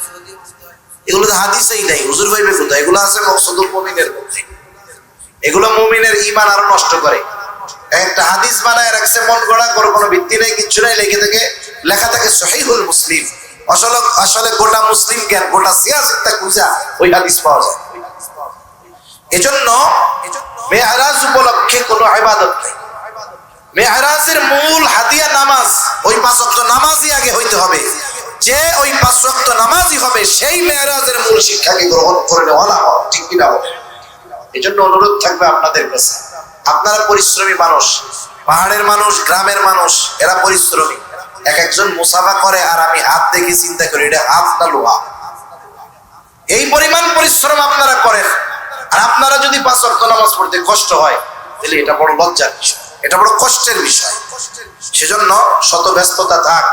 এগুলো তো হাদিসেই নাই, হুজুর ভাইবে কোথায়? এগুলো আছে মকসুদুল মুমিনের মধ্যে। এগুলো মুমিনের ঈমান আরো নষ্ট করে। একটা হাদিস বানায় রাখছে মন গড়া, কোনো ভিত্তি নেই, কিচ্ছু নাই, লেখা থাকে সহিহুল মুসলিম। আসলে গোটা মুসলিম জ্ঞান, গোটা সিয়াসতটা খুঁজা ওই হাদিস পাওয়া যায়। এজন্য মেরাজ উপলক্ষে কোনো ইবাদত নেই। মেরাজের মূল হাদিয়া নামাজ, ওই 5 ওয়াক্ত নামাজই আগে হইতে হবে। যে ওই 5 ওয়াক্ত নামাজই হবে, সেই মেরাজের মূল শিক্ষাকে গ্রহণ করে নেওয়া হয়, ঠিক কিনা বলে? এজন্য অনুরোধ থাকবে আপনাদের কাছে, আপনারা পরিশ্রমী মানুষ, পাহাড়ের মানুষ, গ্রামের মানুষ, এরা পরিশ্রমী। এক একজন মুসাফা করে, আর আমি হাত দেখে চিন্তা করি এটা হাত না লোহা। এই পরিমাণ পরিশ্রম আপনারা করেন, আর আপনারা যদি 5 ওয়াক্ত নামাজ পড়তে কষ্ট হয়, তাহলে এটা বড় লজ্জার বিষয়, এটা বড় কষ্টের বিষয়। সেজন্য শত ব্যস্ততা থাক,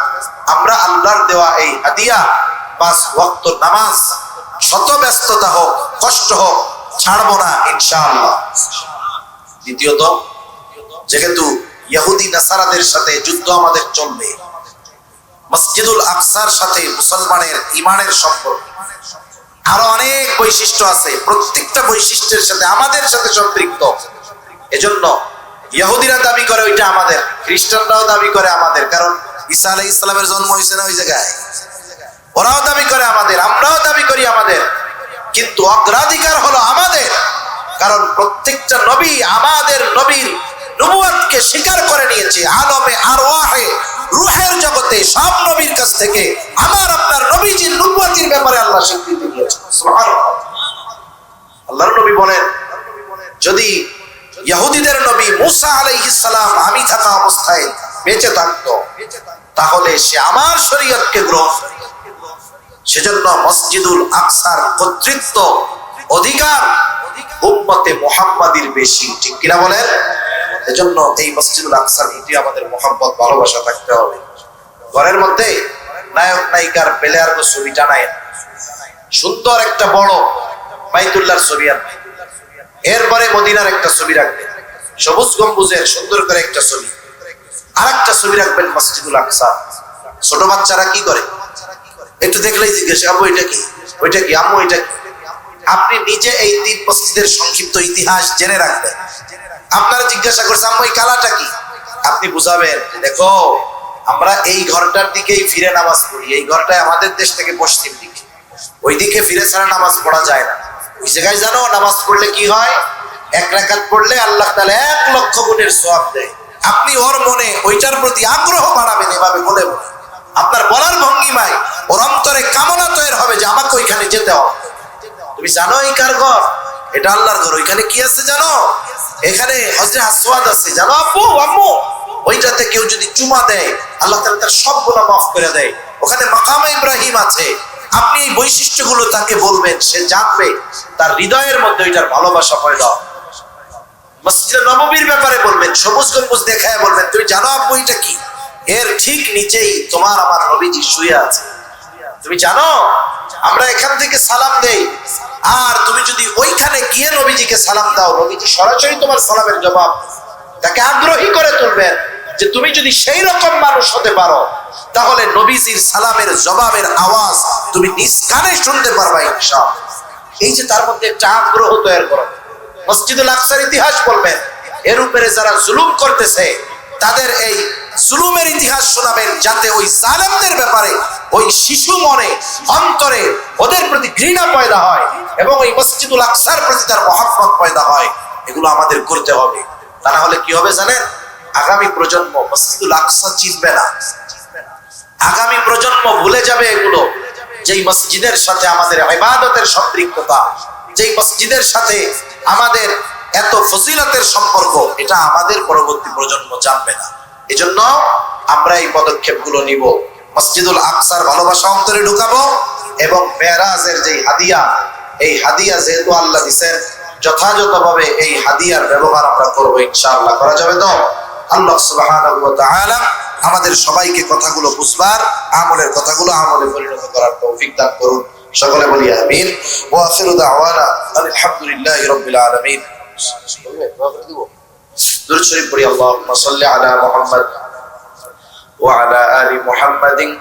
আমরা আল্লাহর দেওয়া এই হাদিয়া 5 ওয়াক্ত নামাজ, শত ব্যস্ততা হোক, কষ্ট হোক, ছাড়বো না ইনশাআল্লাহ। দ্বিতীয়ত, যেহেতু ইহুদি নাসারাদের সাথে যুদ্ধ আমাদের চলবে, মসজিদুল আকসার সাথে মুসলমানের ঈমানের সম্পর্ক আরো অনেক বৈশিষ্ট্য আছে, প্রত্যেকটা বৈশিষ্ট্যের সাথে আমাদের সাথে সম্পৃক্ত। এজন্য ইহুদিরা দাবি করে ওইটা আমাদের, খ্রিস্টানরাও দাবি করে আমাদের, কারণ ঈসা আলাইহিস সালামের জন্ম হয়েছে না ওই জায়গায়, ওরাও দাবি করে আমাদের, আমরাও দাবি করি আমাদের, কিন্তু অগ্রাধিকার হলো আমাদের, কারণ প্রত্যেকটা নবী আমাদের নবীর নবুয়তকে স্বীকার করে নিয়েছে। আলমে আরওয়াহে, রূহের জগতে সব নবীর কাছ থেকে আমার আপনার নবীজির নবুয়তের ব্যাপারে আল্লাহ স্বীকৃতি দিয়েছেন। সুবহানাল্লাহ। আল্লাহর নবী বলেন, যদি ইহুদিদের নবী মুসা আলাইহিস সালাম আমি থাকা অবস্থায় বেঁচে থাকতো, তাহলে সে আমার শরীয়তকে গ্রহণ করত। সেজন্য মসজিদুল আকসার কর্তৃত্ব, অধিকার উম্মতে মুহাম্মাদির বেশি, ঠিক কিনা বলেন? এজন্য এই মসজিদুল আকসার প্রতি আমাদের মহব্বত, ভালোবাসা থাকতে হবে। ঘরের মধ্যে নায়ক নায়িকার প্লেয়ার ছবি টানায়, সুন্দর একটা বড় বাইতুল্লাহর ছবি আনবে, এরপরে মদিনার একটা ছবি রাখবেন, সবুজ গম্বুজের সুন্দর করে একটা ছবি, আর একটা ছবি রাখবেন মসজিদুল আকসা। ছোট বাচ্চারা কি করে, একটু দেখলেই জিজ্ঞেস, আম্মু এটা কি, ওইটা কি, আম্মু এটা কি। আপনি নিজে এই তিন মসজিদের সংক্ষিপ্ত ইতিহাস জেনে রাখবেন। আপনারা জিজ্ঞাসা করছে, আম্মু এই কালাটা কি, আপনি বুঝাবেন, দেখো আমরা এই ঘরটার দিকেই ফিরে নামাজ পড়ি, এই ঘরটায় আমাদের দেশ থেকে পশ্চিম দিকে, ওই দিকে ফিরে ছাড়া নামাজ পড়া যায় না। ওই জায়গায় জানো নামাজ পড়লে কি হয়, এক রাকাত পড়লে আল্লাহ তাআলা 1,00,000 গুণের সওয়াব দেয়। আপনি ওর মনে ওইটার প্রতি আগ্রহ বাড়াবেন, এভাবে বলে বলে আপনার বলার ভঙ্গিমায় ওর অন্তরে কামনা তৈরি হবে যে আমাকে ওইখানে যেতে হবে। তুমি জানো এই কার ঘর, এটা আল্লাহর ঘর, ওইখানে কি আছে জানো, এখানে হযরত আসওয়াদ আছে, জানো আপু আম্মু, ওইটাতে কেউ যদি চুমা দেয় আল্লাহ তাআলা তার সব গুনাহ মাফ করে দেয়, ওখানে মাকামে ইব্রাহিম আছে। আপনি এই বৈশিষ্ট্যগুলো তাকে বলবেন, সে জানবে, তার হৃদয়ের মধ্যে ওইটার ভালোবাসা পয়দা হবে। মসজিদে নববীর ব্যাপারে বলবেন, সবুজ গম্বুজ দেখায় বলবেন, তুই জানো আপু এটা কি, এর ঠিক নিচেই তোমার আমার নবীজি শুয়ে আছে, তুমি জানো আমরা এখান থেকে সালাম দেই, আর তুমি যদি ওইখানে গিয়ে নবীজিকে সালাম দাও, নবীজি সরাসরি তোমার সালামের জবাব, তাকে আগ্রহী করে তুলবেন যে তুমি যদি সেই রকম মানুষ হতে পারো, তাহলে নবীজির সালামের জবাবের আওয়াজ তুমি নিজ কানে শুনতে পারবা ইনশাআল্লাহ। এই যে তার মধ্যে একটা আগ্রহ তৈরি করো। মসজিদুল আকসার ইতিহাস বলবেন, এর উপরে যারা জুলুম করতেছে তাদের এই জুলুমের ইতিহাস শোনাবেন, যাতে ওই জালেমদের ব্যাপারে ওই শিশু মনে অন্তরে ওদের প্রতি ঘৃণা পয়দা হয় এবং ওই মসজিদুল আকসার প্রতি তার মহব্বত পয়দা হয়। এগুলো আমাদের করতে হবে, তা না হলে কি হবে জানেন, আগামী প্রজন্ম মসজিদুল আকসা চিনবে না, আগামী প্রজন্ম ভুলে যাবে এগুলো। যেই মসজিদের সাথে আমাদের ইবাদতের সম্পৃক্ততা, যেই মসজিদের সাথে আমাদের এত ফজিলতের সম্পর্ক, এটা আমাদের পরবর্তী প্রজন্ম জানবে না। এজন্য আমরা এই পদক্ষেপগুলো নিব, মসজিদুল আকসার ভালোবাসা অন্তরে ঢুকাবো, এবং মেরাজের যে হাদিয়া, এই হাদিয়া যেহেতু আল্লাহ দিয়েছেন, যথাযথভাবে এই হাদিয়ার ব্যবহার আমরা করবো ইনশাআল্লাহ। করা যাবে তো? আল্লাহ সুবহানাহু ওয়া তাআলা আমাদের সবাইকে কথাগুলো বুঝবার, আমলের কথাগুলো আমলে পরিণত করার তৌফিক দান করুন। সকলে বলি আমিন। ওয়া আখিরু দাওয়ানা আলহামদুলিল্লাহি রাব্বিল আলামিন। দুরূদ শরীফ পড়ি। আল্লাহুম্মা সাল্লি আলা মুহাম্মাদ ওয়া আলা আলি মুহাম্মাদিন